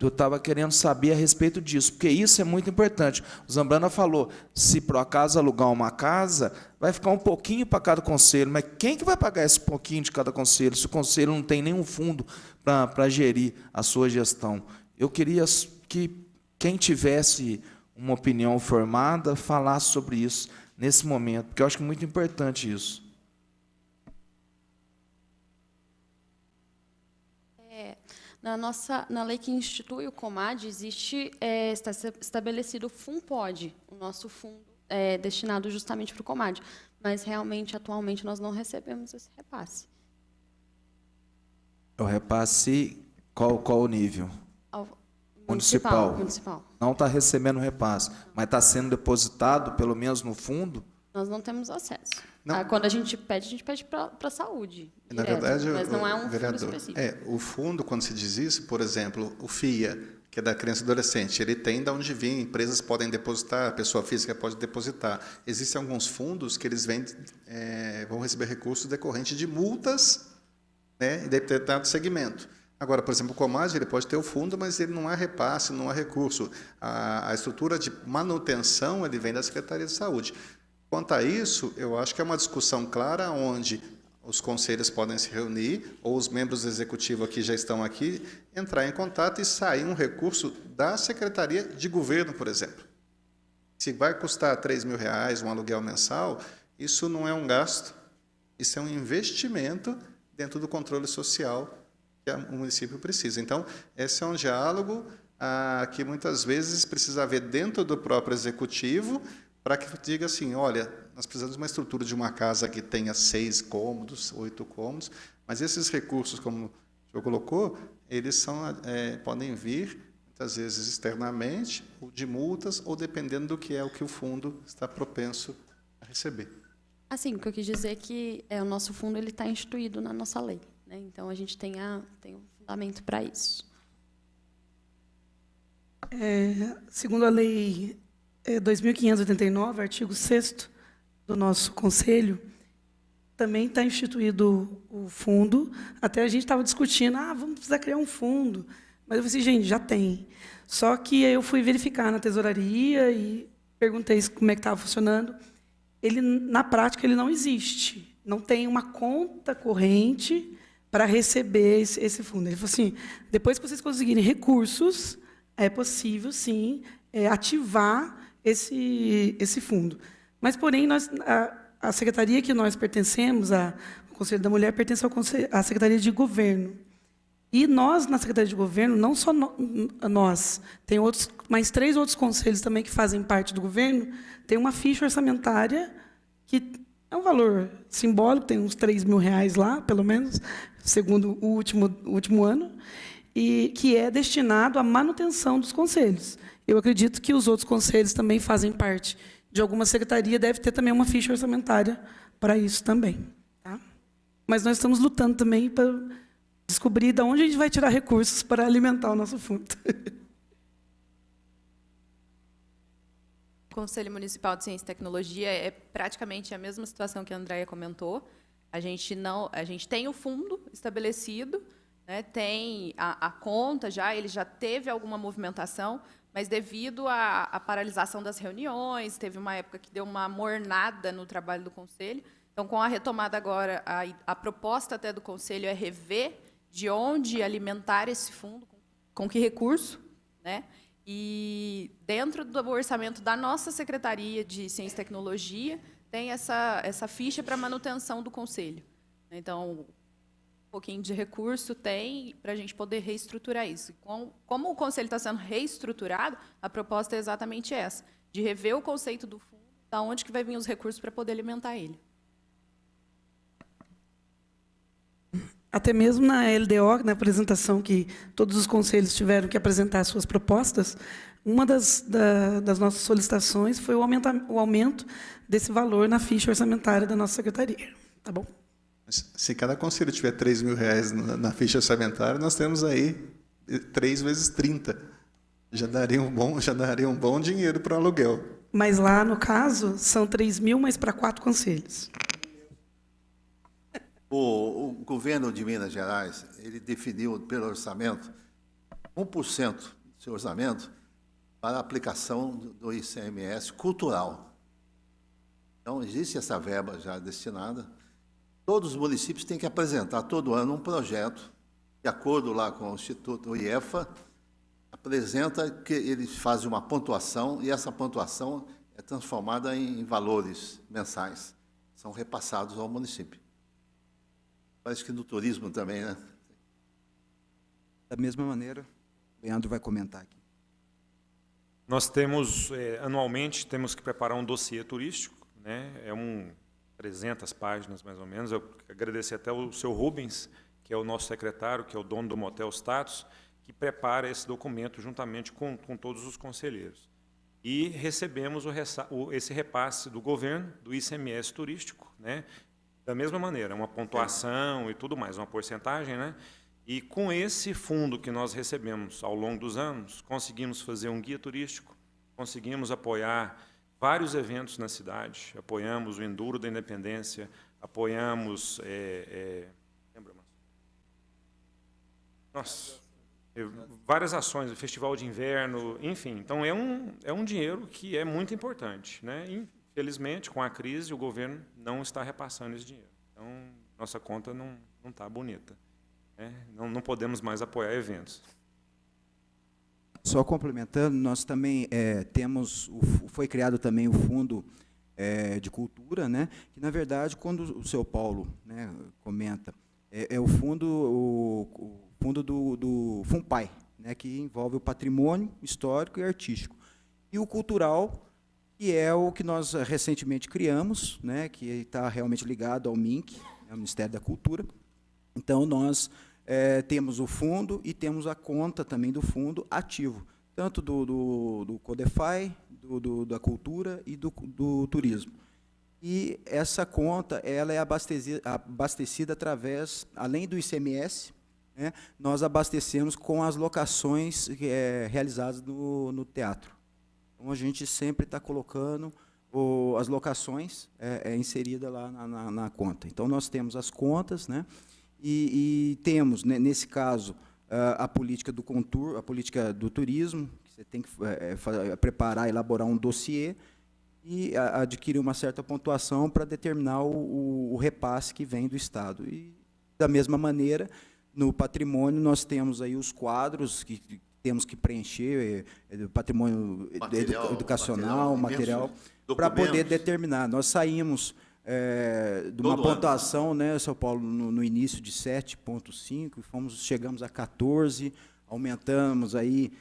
Eu estava querendo saber a respeito disso, porque isso é muito importante. O Zambrana falou, se por acaso alugar uma casa, vai ficar um pouquinho para cada conselho, mas quem que vai pagar esse pouquinho de cada conselho, se o conselho não tem nenhum fundo para gerir a sua gestão? Eu queria que quem tivesse uma opinião formada falasse sobre isso nesse momento, porque eu acho que é muito importante isso. Na lei que institui o COMAD, está estabelecido o FUNPOD, o nosso fundo destinado justamente para o COMAD. Mas, realmente, atualmente, nós não recebemos esse repasse. O repasse, qual o nível? Municipal. Não está recebendo repasse, mas está sendo depositado, pelo menos no fundo? Nós não temos acesso. Quando a gente pede para a saúde. Na direto, verdade, mas não é um vereador, fundo específico. o fundo, quando se diz isso, por exemplo, o FIA, que é da criança e adolescente, ele tem de onde vir, empresas podem depositar, a pessoa física pode depositar. Existem alguns fundos que eles vão receber recursos decorrentes de multas, né, em determinado segmento. Agora, por exemplo, o COMAD, ele pode ter o fundo, mas ele não há repasse, não há recurso. A estrutura de manutenção, ele vem da Secretaria de Saúde. Quanto a isso, eu acho que é uma discussão clara onde os conselhos podem se reunir, ou os membros do executivo aqui já estão aqui, entrar em contato e sair um recurso da Secretaria de Governo, por exemplo. Se vai custar R$3.000 um aluguel mensal, isso não é um gasto, isso é um investimento dentro do controle social que o município precisa. Então, esse é um diálogo que muitas vezes precisa haver dentro do próprio executivo, para que diga assim, olha, nós precisamos de uma estrutura de uma casa que tenha 6 cômodos, 8 cômodos, mas esses recursos, como o senhor colocou, eles podem vir, muitas vezes, externamente, ou de multas, ou dependendo do que é o que o fundo está propenso a receber. Assim, o que eu quis dizer é que o nosso fundo está instituído na nossa lei, né? Então, a gente tem um fundamento para isso. Segundo a lei 2.589, artigo 6º do nosso Conselho, também está instituído o fundo. Até a gente estava discutindo, vamos precisar criar um fundo. Mas eu falei assim, gente, já tem. Só que eu fui verificar na tesouraria e perguntei como é que estava funcionando. Na prática, ele não existe. Não tem uma conta corrente para receber esse fundo. Ele falou assim, depois que vocês conseguirem recursos, é possível, sim, ativar esse fundo. Mas, porém, a secretaria que nós pertencemos, o Conselho da Mulher, pertence à Secretaria de Governo. E nós, na Secretaria de Governo, não só nós, tem mais 3 outros conselhos também que fazem parte do governo, tem uma ficha orçamentária que é um valor simbólico, tem uns R$3.000 lá, pelo menos, segundo o último ano, e que é destinado à manutenção dos conselhos. Eu acredito que os outros conselhos também fazem parte de alguma secretaria, deve ter também uma ficha orçamentária para isso também. Tá? Mas nós estamos lutando também para descobrir de onde a gente vai tirar recursos para alimentar o nosso fundo. O Conselho Municipal de Ciência e Tecnologia é praticamente a mesma situação que a Andréia comentou. A gente tem o fundo estabelecido, né, tem a conta já, ele já teve alguma movimentação, mas devido à paralisação das reuniões, teve uma época que deu uma mornada no trabalho do Conselho. Então, com a retomada agora, a proposta até do Conselho é rever de onde alimentar esse fundo, com que recurso, né? E dentro do orçamento da nossa Secretaria de Ciência e Tecnologia, tem essa ficha para manutenção do Conselho. Então, um pouquinho de recurso tem para a gente poder reestruturar isso. Como o Conselho está sendo reestruturado, a proposta é exatamente essa, de rever o conceito do fundo, da onde que vai vir os recursos para poder alimentar ele. Até mesmo na LDO, na apresentação que todos os conselhos tiveram que apresentar suas propostas, uma das nossas solicitações foi o aumento desse valor na ficha orçamentária da nossa secretaria. Tá bom? Se cada conselho tiver R$3.000 na ficha orçamentária, nós temos aí 3 vezes 30. Já daria um bom dinheiro para o aluguel. Mas lá, no caso, são 3.000, mas para 4 conselhos. O governo de Minas Gerais, ele definiu pelo orçamento 1% do seu orçamento para a aplicação do ICMS cultural. Então, existe essa verba já destinada. Todos os municípios têm que apresentar todo ano um projeto, de acordo lá com o Instituto IEFA, apresenta que eles fazem uma pontuação e essa pontuação é transformada em valores mensais, são repassados ao município. Parece que no turismo também, né? Da mesma maneira, o Leandro vai comentar aqui. Nós temos, anualmente, temos que preparar um dossiê turístico, né? 300 páginas, mais ou menos. Eu agradecer até o seu Rubens, que é o nosso secretário, que é o dono do Motel Status, que prepara esse documento juntamente com todos os conselheiros. E recebemos esse repasse do governo, do ICMS turístico, né? Da mesma maneira, uma pontuação e tudo mais, uma porcentagem, né? E com esse fundo que nós recebemos ao longo dos anos, conseguimos fazer um guia turístico, conseguimos apoiar vários eventos na cidade, apoiamos o Enduro da Independência, apoiamos... lembra, Márcio? Nossa, várias ações, o Festival de Inverno, enfim. Então, é um dinheiro que é muito importante, né? Infelizmente, com a crise, o governo não está repassando esse dinheiro. Então, nossa conta não está bonita. Não podemos mais apoiar eventos. Só complementando, nós também foi criado também o Fundo de Cultura, né? Que, na verdade, quando o seu Paulo, né, comenta, é o fundo do FUNPAI, né, que envolve o patrimônio histórico e artístico. E o cultural, que é o que nós recentemente criamos, né, que está realmente ligado ao MINC, ao Ministério da Cultura. Então, nós temos o fundo e temos a conta também do fundo ativo, tanto do CODEFAI, da cultura e do turismo. E essa conta ela é abastecida através, além do ICMS, né, nós abastecemos com as locações realizadas no teatro. Então, a gente sempre está colocando as locações inseridas lá na conta. Então, nós temos as contas, né? E temos, né, nesse caso, a política do contour, a política do turismo, que você tem que preparar, elaborar um dossiê e adquirir uma certa pontuação para determinar o repasse que vem do Estado. E, da mesma maneira, no patrimônio, nós temos aí os quadros que temos que preencher, patrimônio educacional, material para poder determinar. Nós saímos... de uma pontuação, né, São Paulo, no início de 7,5, chegamos a 14, aumentamos aí,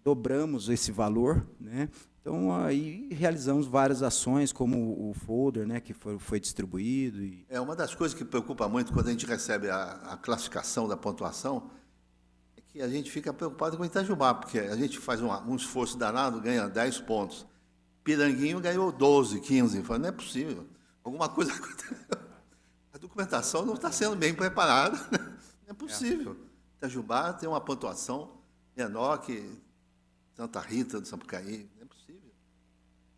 dobramos esse valor, né? Então aí realizamos várias ações, como o folder, né, que foi distribuído. Uma das coisas que preocupa muito quando a gente recebe a classificação da pontuação é que a gente fica preocupado com o Itajubá, porque a gente faz um esforço danado, ganha 10 pontos. Piranguinho ganhou 12, 15. Eu falei, não é possível. Alguma coisa aconteceu. A documentação não está sendo bem preparada. Não é possível. Itajubá tem uma pontuação menor que Santa Rita do Sapucaí. Não é possível.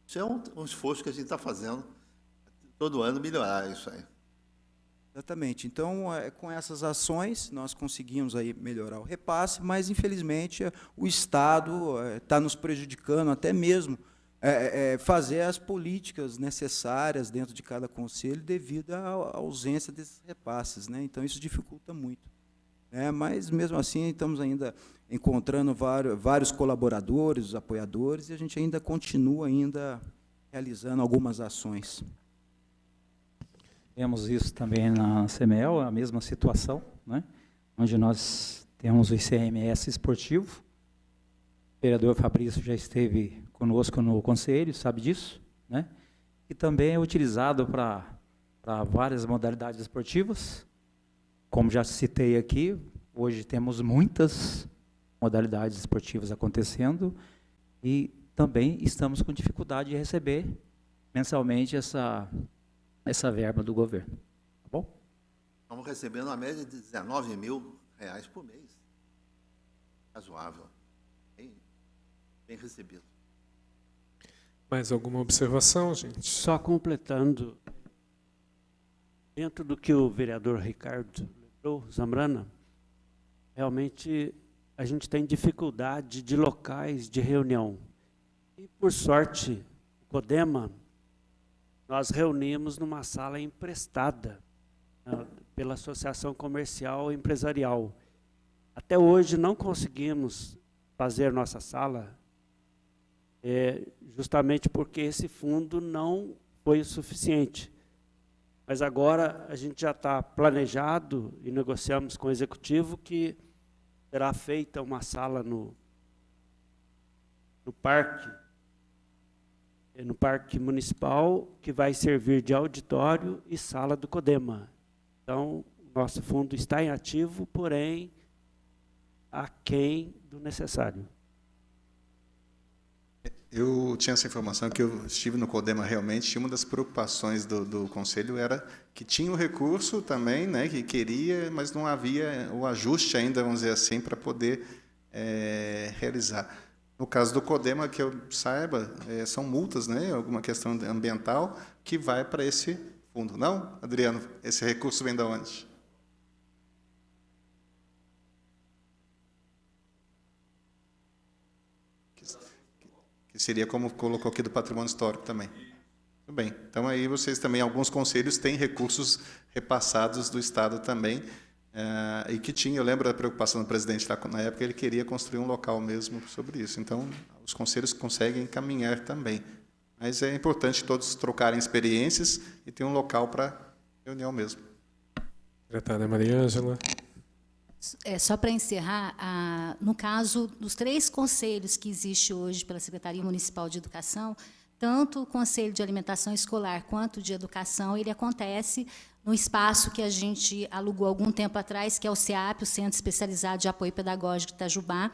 Isso é um esforço que a gente está fazendo todo ano, melhorar isso aí. Exatamente. Então, com essas ações, nós conseguimos aí melhorar o repasse, mas, infelizmente, o Estado está nos prejudicando até mesmo fazer as políticas necessárias dentro de cada conselho devido à ausência desses repasses, né? Então, isso dificulta muito. Mas, mesmo assim, estamos ainda encontrando vários colaboradores, apoiadores, e a gente ainda continua realizando algumas ações. Temos isso também na CEMEL, a mesma situação, né? Onde nós temos o ICMS esportivo. O vereador Fabrício já esteve conosco no conselho, sabe disso, né? E também é utilizado para várias modalidades esportivas. Como já citei aqui, hoje temos muitas modalidades esportivas acontecendo e também estamos com dificuldade de receber mensalmente essa verba do governo. Tá bom? Estamos recebendo uma média de R$19 mil por mês. Razoável. Bem recebido. Mais alguma observação, gente? Só completando, dentro do que o vereador Ricardo lembrou, Zambrana, realmente a gente tem dificuldade de locais de reunião. E, por sorte, o CODEMA, nós reunimos numa sala emprestada pela Associação Comercial e Empresarial. Até hoje não conseguimos fazer nossa sala, justamente porque esse fundo não foi o suficiente. Mas agora a gente já está planejado e negociamos com o Executivo que será feita uma sala no Parque Municipal, que vai servir de auditório e sala do CODEMA. Então, nosso fundo está em ativo, porém, aquém do necessário. Eu tinha essa informação que eu estive no CODEMA realmente, uma das preocupações do Conselho era que tinha o recurso também, né, que queria, mas não havia o ajuste ainda, vamos dizer assim, para poder realizar. No caso do CODEMA, que eu saiba, são multas, né, alguma questão ambiental, que vai para esse fundo. Não, Adriano, esse recurso vem de onde? Que seria como colocou aqui do patrimônio histórico também. Tudo bem. Então, aí vocês também, alguns conselhos têm recursos repassados do Estado também, e que tinha, eu lembro da preocupação do presidente lá, na época, ele queria construir um local mesmo sobre isso. Então, os conselhos conseguem caminhar também. Mas é importante todos trocarem experiências e ter um local para reunião mesmo. Secretária Maria Ângela. Só para encerrar, no caso dos 3 conselhos que existem hoje pela Secretaria Municipal de Educação, tanto o Conselho de Alimentação Escolar quanto de Educação, ele acontece no espaço que a gente alugou algum tempo atrás, que é o CEAP, o Centro Especializado de Apoio Pedagógico de Itajubá.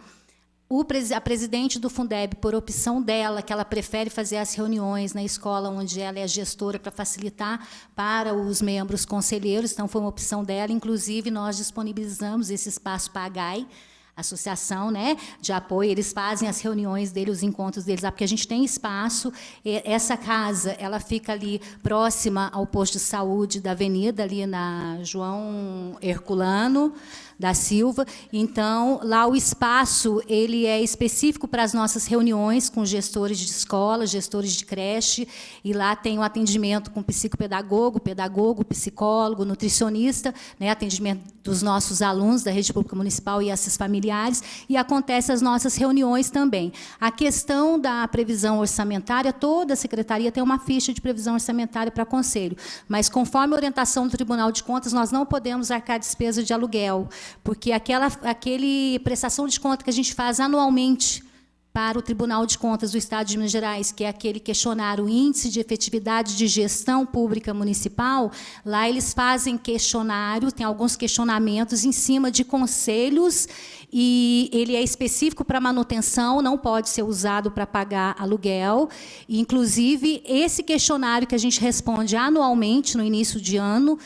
A presidente do Fundeb, por opção dela, que ela prefere fazer as reuniões na escola onde ela é gestora para facilitar para os membros conselheiros, então foi uma opção dela. Inclusive, nós disponibilizamos esse espaço para a AGAI, associação, né, de apoio, eles fazem as reuniões deles, os encontros deles lá, porque a gente tem espaço. Essa casa, ela fica ali próxima ao posto de saúde da avenida, ali na João Herculano da Silva. Então, lá o espaço ele é específico para as nossas reuniões com gestores de escola, gestores de creche, e lá tem o atendimento com psicopedagogo, pedagogo, psicólogo, nutricionista, né, atendimento dos nossos alunos da rede pública municipal e esses familiares, e acontecem as nossas reuniões também. A questão da previsão orçamentária, toda a secretaria tem uma ficha de previsão orçamentária para conselho, mas conforme a orientação do Tribunal de Contas, nós não podemos arcar despesa de aluguel, porque aquele prestação de conta que a gente faz anualmente para o Tribunal de Contas do Estado de Minas Gerais, que é aquele questionário, o Índice de Efetividade de Gestão Pública Municipal, lá eles fazem questionário, tem alguns questionamentos em cima de conselhos, e ele é específico para manutenção, não pode ser usado para pagar aluguel. E, inclusive, esse questionário que a gente responde anualmente, no início de ano,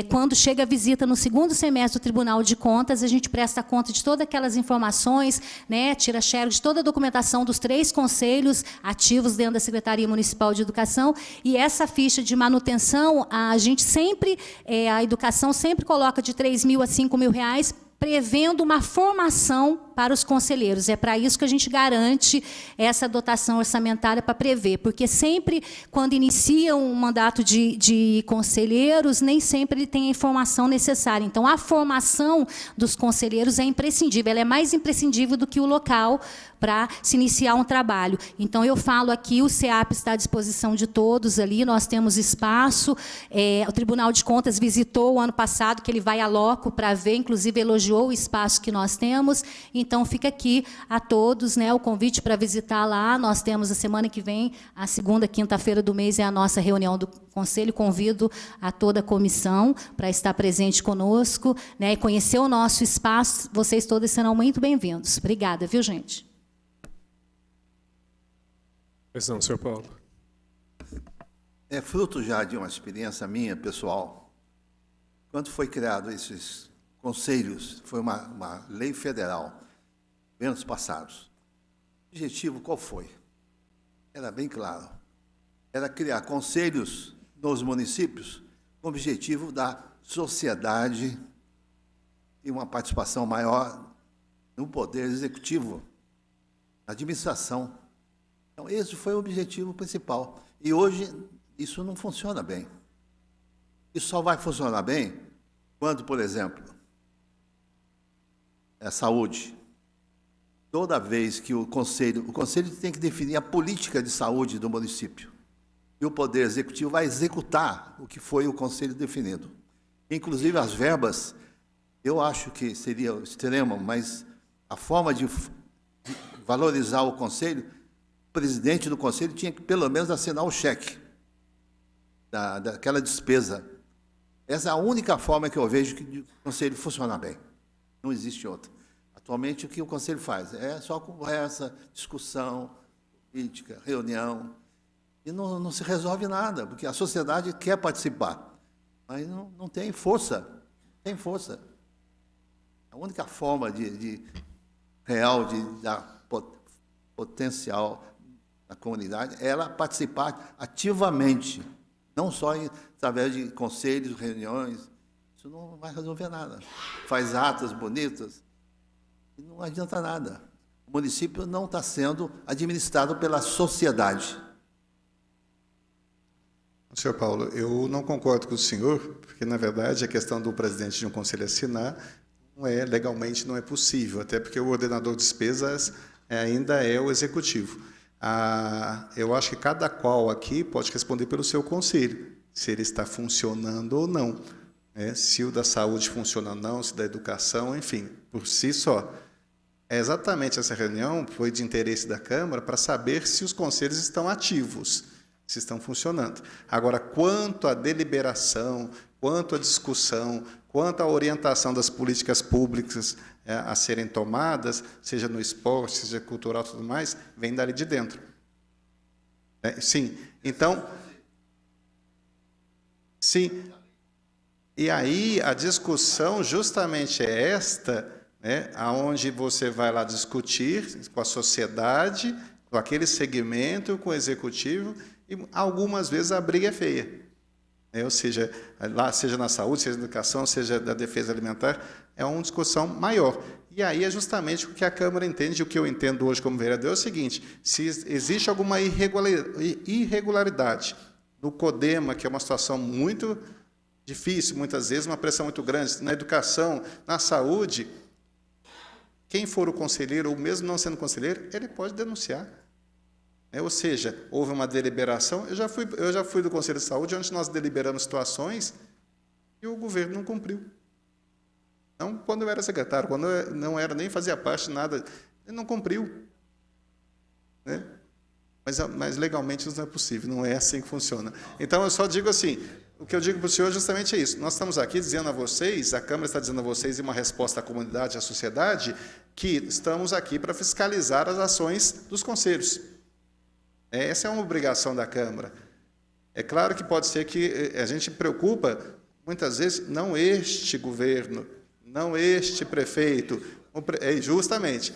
quando chega a visita no segundo semestre do Tribunal de Contas, a gente presta conta de todas aquelas informações, né, tira xerox de toda a documentação dos 3 conselhos ativos dentro da Secretaria Municipal de Educação, e essa ficha de manutenção, a gente sempre, a educação sempre coloca de R$3.000 a R$5.000, prevendo uma formação para os conselheiros. É para isso que a gente garante essa dotação orçamentária, para prever, porque sempre, quando inicia um mandato de conselheiros, nem sempre ele tem a informação necessária. Então, a formação dos conselheiros é imprescindível, ela é mais imprescindível do que o local para se iniciar um trabalho. Então, eu falo aqui, o CEAP está à disposição de todos ali, nós temos espaço, o Tribunal de Contas visitou o ano passado, que ele vai a loco para ver, inclusive elogiou o espaço que nós temos. Então, fica aqui a todos, né, o convite para visitar lá. Nós temos a semana que vem, a segunda quinta-feira do mês, é a nossa reunião do Conselho. Convido a toda a comissão para estar presente conosco, né, e conhecer o nosso espaço. Vocês todos serão muito bem-vindos. Obrigada, viu, gente? Pois não, senhor Paulo. É fruto já de uma experiência minha, pessoal. Quando foi criado esses conselhos, foi uma lei federal, anos passados. O objetivo qual foi? Era bem claro. Era criar conselhos nos municípios com o objetivo da sociedade e uma participação maior no Poder Executivo, na administração. Então, esse foi o objetivo principal. E hoje, isso não funciona bem. Isso só vai funcionar bem quando, por exemplo, a saúde. Toda vez que o Conselho tem que definir a política de saúde do município. E o Poder Executivo vai executar o que foi o Conselho definido. Inclusive, as verbas, eu acho que seria extremo, mas a forma de valorizar o Conselho, o presidente do Conselho tinha que, pelo menos, assinar o cheque daquela despesa. Essa é a única forma que eu vejo que o Conselho funciona bem. Não existe outra. Atualmente, o que o Conselho faz? É só conversa, discussão, política, reunião, e não se resolve nada, porque a sociedade quer participar, mas não tem força. Não tem força. A única forma real de dar potencial à comunidade é ela participar ativamente, não só através de conselhos, reuniões. Isso não vai resolver nada. Faz atas bonitas, e não adianta nada. O município não está sendo administrado pela sociedade. Senhor Paulo, eu não concordo com o senhor, porque, na verdade, a questão do presidente de um conselho assinar legalmente não é possível, até porque o ordenador de despesas ainda é o executivo. Eu acho que cada qual aqui pode responder pelo seu conselho, se ele está funcionando ou não. Se o da saúde funciona ou não, se da educação, enfim, por si só. Exatamente essa reunião foi de interesse da Câmara para saber se os conselhos estão ativos, se estão funcionando. Agora, quanto à deliberação, quanto à discussão, quanto à orientação das políticas públicas a serem tomadas, seja no esporte, seja cultural e tudo mais, vem dali de dentro. Sim, então... Sim. E aí a discussão justamente é esta, aonde você vai lá discutir com a sociedade, com aquele segmento, com o executivo, e algumas vezes a briga é feia. Ou seja, lá, seja na saúde, seja na educação, seja na defesa alimentar, é uma discussão maior. E aí é justamente o que a Câmara entende, o que eu entendo hoje como vereador é o seguinte: se existe alguma irregularidade no CODEMA, que é uma situação muito difícil, muitas vezes, uma pressão muito grande, na educação, na saúde, quem for o conselheiro, ou mesmo não sendo conselheiro, ele pode denunciar. Ou seja, houve uma deliberação, eu já fui do Conselho de Saúde, onde nós deliberamos situações e o governo não cumpriu. Não quando eu era secretário, quando eu não era, nem fazia parte de nada, ele não cumpriu. Mas legalmente isso não é possível, não é assim que funciona. Então, eu só digo assim, o que eu digo para o senhor justamente é isso. Nós estamos aqui dizendo a vocês, a Câmara está dizendo a vocês, em uma resposta à comunidade, à sociedade, que estamos aqui para fiscalizar as ações dos conselhos. Essa é uma obrigação da Câmara. É claro que pode ser que a gente preocupa, muitas vezes, não este governo, não este prefeito, justamente.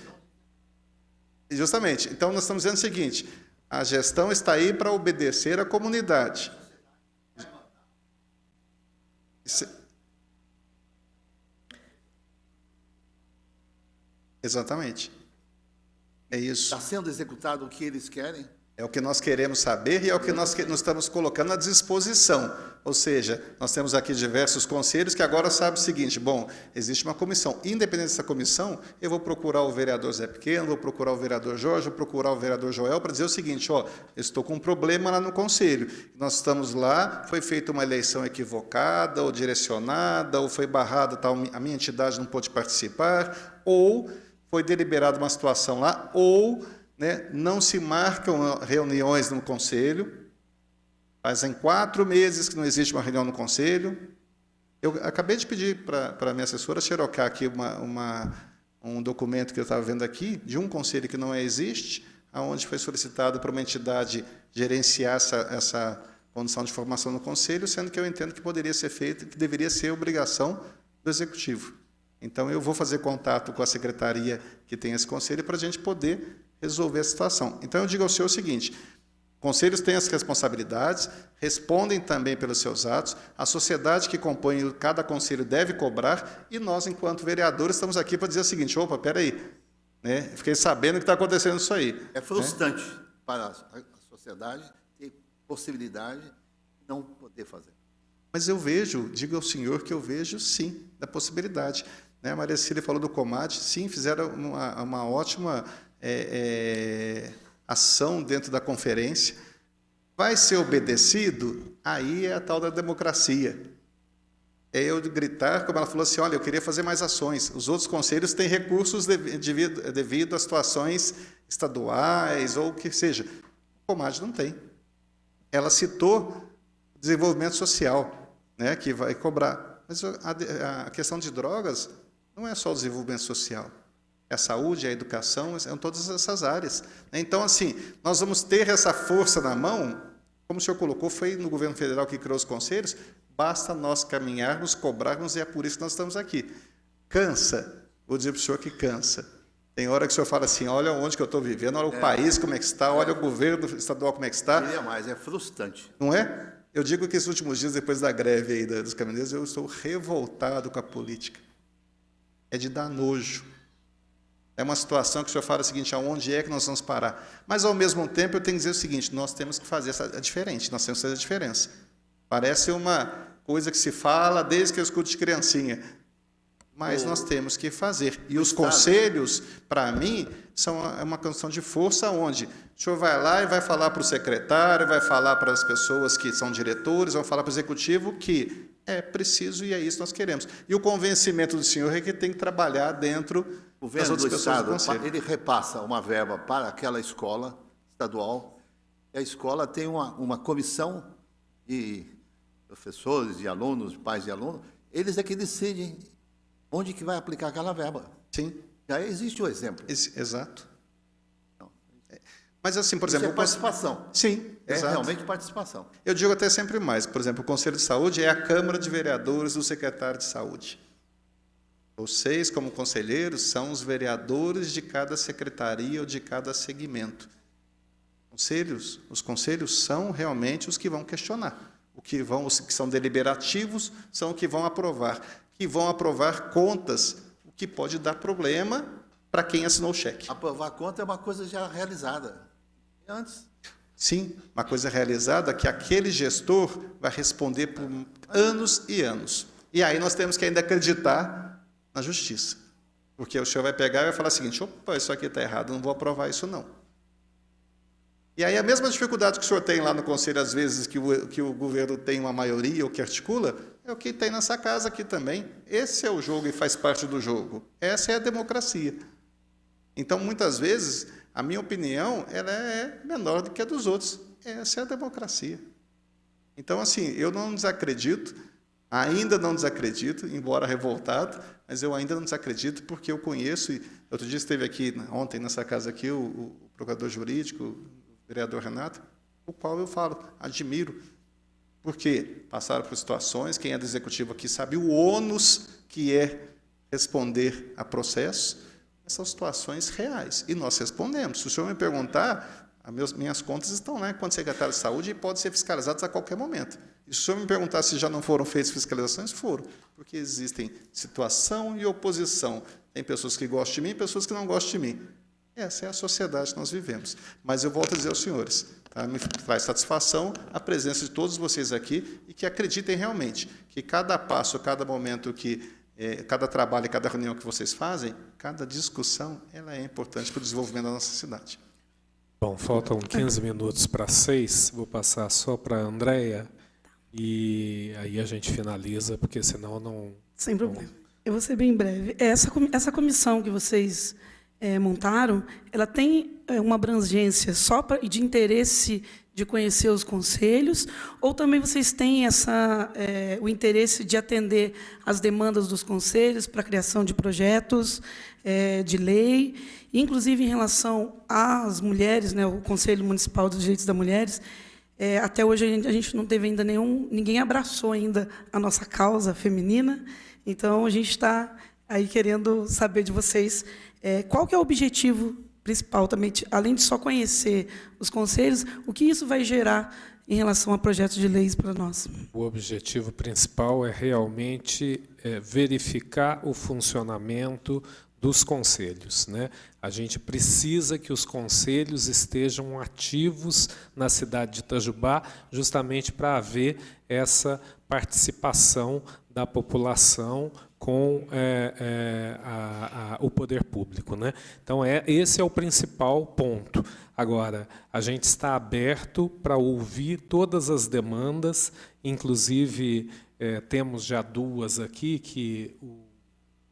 Então, nós estamos dizendo o seguinte: a gestão está aí para obedecer à comunidade. Exatamente. É isso. Está sendo executado o que eles querem? É o que nós queremos saber e é o que nós estamos colocando à disposição. Ou seja, nós temos aqui diversos conselhos que agora sabem o seguinte: bom, existe uma comissão. Independente dessa comissão, eu vou procurar o vereador Zé Pequeno, vou procurar o vereador Jorge, vou procurar o vereador Joel para dizer o seguinte: eu estou com um problema lá no conselho. Nós estamos lá, foi feita uma eleição equivocada, ou direcionada, ou foi barrada, a minha entidade não pôde participar, ou foi deliberada uma situação lá, ou... não se marcam reuniões no Conselho, fazem 4 meses que não existe uma reunião no Conselho. Eu acabei de pedir para a minha assessora xerocar aqui um documento que eu estava vendo aqui, de um Conselho que não existe, onde foi solicitado para uma entidade gerenciar essa condição de formação no Conselho, sendo que eu entendo que poderia ser feito, que deveria ser obrigação do Executivo. Então, eu vou fazer contato com a secretaria que tem esse Conselho para a gente poder resolver a situação. Então, eu digo ao senhor o seguinte: Conselhos têm as responsabilidades, respondem também pelos seus atos, a sociedade que compõe cada conselho deve cobrar, e nós, enquanto vereadores, estamos aqui para dizer o seguinte: opa, peraí, né? Fiquei sabendo que está acontecendo isso aí. É frustrante para a sociedade ter possibilidade de não poder fazer. Mas eu vejo, digo ao senhor que eu vejo, sim, da possibilidade. Né? A Maria Cília falou do Comad, sim, fizeram uma ótima ação dentro da conferência. Vai ser obedecido? Aí é a tal da democracia. É eu gritar, como ela falou assim, olha, eu queria fazer mais ações. Os outros conselhos têm recursos devido a situações estaduais ou o que seja. O Comad não tem. Ela citou desenvolvimento social, né, que vai cobrar. Mas a questão de drogas não é só o desenvolvimento social. É a saúde, a educação, são todas essas áreas. Então, assim, nós vamos ter essa força na mão, como o senhor colocou, foi no governo federal que criou os conselhos, basta nós caminharmos, cobrarmos, e é por isso que nós estamos aqui. Cansa, vou dizer para o senhor que cansa. Tem hora que o senhor fala assim, olha onde que eu estou vivendo, olha o país como é que está, olha o governo estadual como é que está. Não queria mais, é frustrante. Não é? Eu digo que esses últimos dias, depois da greve aí dos caminhoneiros, eu estou revoltado com a política. É de dar nojo. É uma situação que o senhor fala o seguinte, aonde é que nós vamos parar? Mas, ao mesmo tempo, eu tenho que dizer o seguinte, nós temos que fazer essa diferente, nós temos que fazer a diferença. Parece uma coisa que se fala desde que eu escuto de criancinha, mas nós temos que fazer. E os conselhos, para mim, são uma questão de força, onde o senhor vai lá e vai falar para o secretário, vai falar para as pessoas que são diretores, vai falar para o executivo que é preciso e é isso que nós queremos. E o convencimento do senhor é que tem que trabalhar dentro O governo do Estado, ele repassa uma verba para aquela escola estadual, e a escola tem uma comissão de professores, de alunos, de pais de alunos, eles é que decidem onde que vai aplicar aquela verba. Sim. Já existe o exemplo. Exato. Mas, assim, por exemplo... Isso é participação. Sim, é exato. realmente participação. Eu digo até sempre mais. Por exemplo, o Conselho de Saúde é a Câmara de Vereadores do Secretário de Saúde. Vocês, como conselheiros, são os vereadores de cada secretaria ou de cada segmento. Os conselhos são realmente os que vão questionar. Os que são deliberativos são os que vão aprovar. Que vão aprovar contas, o que pode dar problema para quem assinou o cheque. Aprovar conta é uma coisa já realizada. Antes. Sim, uma coisa realizada que aquele gestor vai responder por anos e anos. E aí nós temos que ainda acreditar na justiça. Porque o senhor vai pegar e vai falar o seguinte, opa, isso aqui está errado, não vou aprovar isso não. E aí a mesma dificuldade que o senhor tem lá no conselho, às vezes, que o governo tem uma maioria ou que articula, é o que tem nessa casa aqui também. Esse é o jogo e faz parte do jogo. Essa é a democracia. Então, muitas vezes, a minha opinião ela é menor do que a dos outros. Essa é a democracia. Então, assim, eu não desacredito, ainda não desacredito, embora revoltado, mas eu ainda não desacredito porque eu conheço, e outro dia esteve aqui, ontem, nessa casa aqui, o procurador jurídico, o vereador Renato, o qual eu falo, admiro, porque passaram por situações, quem é do executivo aqui sabe o ônus que é responder a processos, são situações reais, e nós respondemos. Se o senhor me perguntar, minhas contas estão lá enquanto secretário de saúde e podem ser fiscalizadas a qualquer momento. E se o senhor me perguntar se já não foram feitas fiscalizações, foram, porque existem situação e oposição. Tem pessoas que gostam de mim e pessoas que não gostam de mim. Essa é a sociedade que nós vivemos. Mas eu volto a dizer aos senhores, tá? Me traz satisfação a presença de todos vocês aqui e que acreditem realmente que cada passo, cada momento cada trabalho, cada reunião que vocês fazem, cada discussão, ela é importante para o desenvolvimento da nossa cidade. Bom, faltam 15 minutos para 6, vou passar só para a Andréia e aí a gente finaliza, porque senão não... Sem problema. Eu vou ser bem breve. Essa comissão que vocês montaram, ela tem uma abrangência só de interesse de conhecer os conselhos, ou também vocês têm o interesse de atender às demandas dos conselhos para a criação de projetos de lei, inclusive em relação às mulheres, né, o Conselho Municipal dos Direitos das Mulheres, até hoje a gente não teve ainda ninguém abraçou ainda a nossa causa feminina, então a gente está aí querendo saber de vocês qual que é o objetivo principal também, além de só conhecer os conselhos, o que isso vai gerar em relação a projetos de leis para nós? O objetivo principal é realmente verificar o funcionamento dos conselhos, né? A gente precisa que os conselhos estejam ativos na cidade de Itajubá, justamente para haver essa participação da população com o poder público, né? Então, esse é o principal ponto. Agora, a gente está aberto para ouvir todas as demandas, inclusive temos já duas aqui que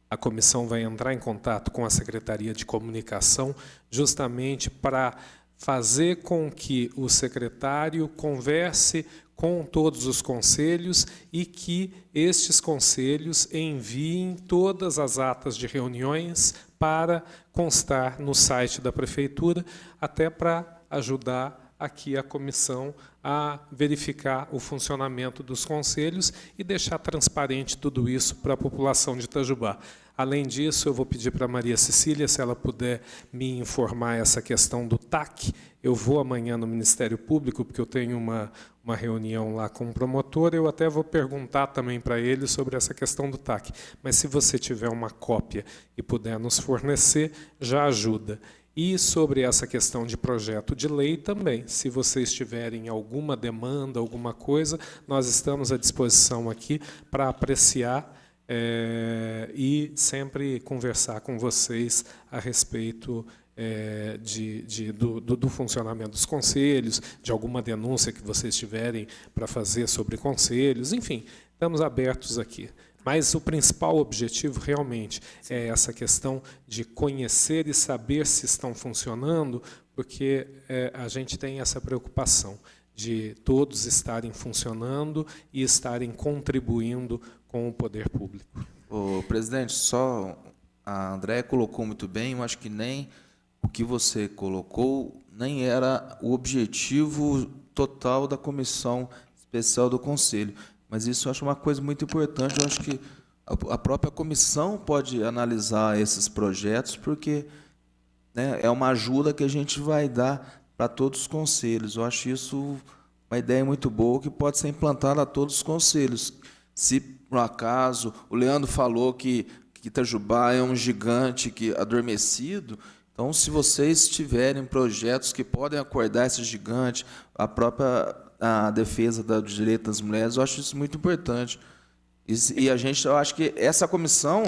a comissão vai entrar em contato com a Secretaria de Comunicação justamente para fazer com que o secretário converse com todos os conselhos e que estes conselhos enviem todas as atas de reuniões para constar no site da Prefeitura, até para ajudar aqui a comissão a verificar o funcionamento dos conselhos e deixar transparente tudo isso para a população de Itajubá. Além disso, eu vou pedir para a Maria Cecília, se ela puder me informar essa questão do TAC. Eu vou amanhã no Ministério Público, porque eu tenho uma reunião lá com o promotor, eu até vou perguntar também para ele sobre essa questão do TAC. Mas se você tiver uma cópia e puder nos fornecer, já ajuda. E sobre essa questão de projeto de lei também, se vocês tiverem alguma demanda, alguma coisa, nós estamos à disposição aqui para apreciar e sempre conversar com vocês a respeito do funcionamento dos conselhos, de alguma denúncia que vocês tiverem para fazer sobre conselhos, enfim, estamos abertos aqui. Mas o principal objetivo realmente é essa questão de conhecer e saber se estão funcionando, porque a gente tem essa preocupação de todos estarem funcionando e estarem contribuindo com o poder público. Ô, presidente, só a Andréia colocou muito bem, eu acho que nem o que você colocou nem era o objetivo total da comissão especial do Conselho. Mas isso eu acho uma coisa muito importante. Eu acho que a própria comissão pode analisar esses projetos, porque, né, é uma ajuda que a gente vai dar para todos os conselhos. Eu acho isso uma ideia muito boa que pode ser implantada a todos os conselhos. Se, por acaso, o Leandro falou que Itajubá é um gigante adormecido, então, se vocês tiverem projetos que podem acordar esse gigante, a própria defesa dos direitos das mulheres, eu acho isso muito importante. E eu acho que essa comissão,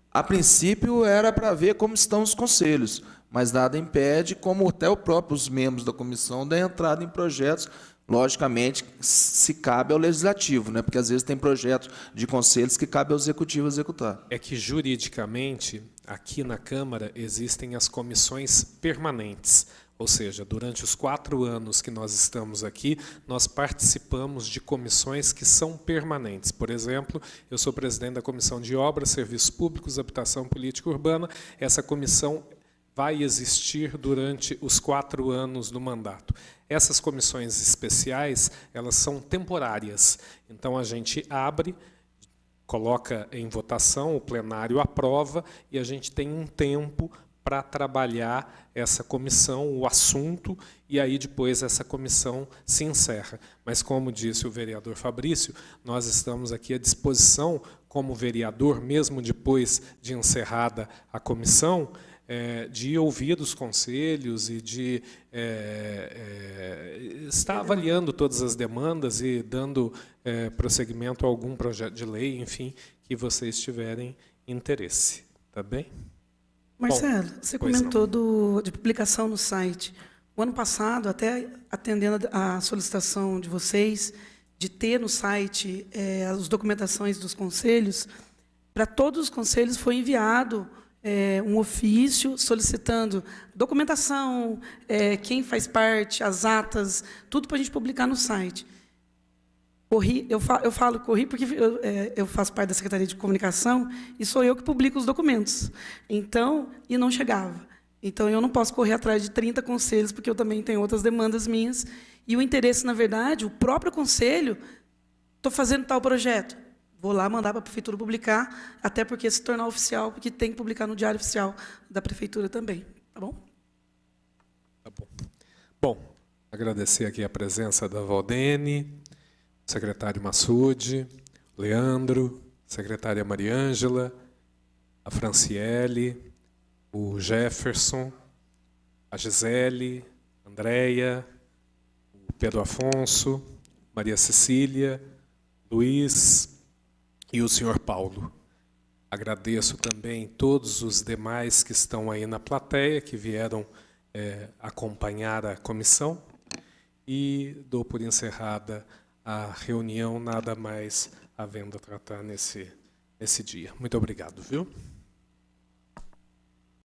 a princípio, era para ver como estão os conselhos, mas nada impede, como até os próprios membros da comissão, da entrada em projetos, logicamente, se cabe ao legislativo, né? Porque às vezes tem projetos de conselhos que cabe ao executivo executar. É que, juridicamente, aqui na Câmara, existem as comissões permanentes. Ou seja, durante os 4 anos que nós estamos aqui, nós participamos de comissões que são permanentes. Por exemplo, eu sou presidente da Comissão de Obras, Serviços Públicos, Habitação, Política Urbana. Essa comissão vai existir durante os 4 anos do mandato. Essas comissões especiais, elas são temporárias. Então, a gente abre, coloca em votação, o plenário aprova, e a gente tem um tempo para trabalhar essa comissão, o assunto, e aí depois essa comissão se encerra. Mas, como disse o vereador Fabrício, nós estamos aqui à disposição, como vereador, mesmo depois de encerrada a comissão, de ouvir os conselhos e de estar avaliando todas as demandas e dando prosseguimento a algum projeto de lei, enfim, que vocês tiverem interesse. Tá bem? Marcelo, você comentou de publicação no site. O ano passado, até atendendo a solicitação de vocês, de ter no site as documentações dos conselhos, para todos os conselhos foi enviado um ofício solicitando documentação, quem faz parte, as atas, tudo para a gente publicar no site. Corri, eu falo corri porque eu faço parte da Secretaria de Comunicação e sou eu que publico os documentos. Então, e não chegava. Então, eu não posso correr atrás de 30 conselhos, porque eu também tenho outras demandas minhas. E o interesse, na verdade, o próprio conselho, estou fazendo tal projeto, vou lá mandar para a Prefeitura publicar, até porque se tornar oficial, porque tem que publicar no Diário Oficial da Prefeitura também. Tá bom? Bom, agradecer aqui a presença da Valdene, secretário Massude, Leandro, secretária Mariângela, a Franciele, o Jefferson, a Gisele, a Andréia, o Pedro Afonso, Maria Cecília, Luiz e o senhor Paulo. Agradeço também todos os demais que estão aí na plateia, que vieram acompanhar a comissão, e dou por encerrada a reunião, nada mais havendo a tratar nesse dia. Muito obrigado, viu?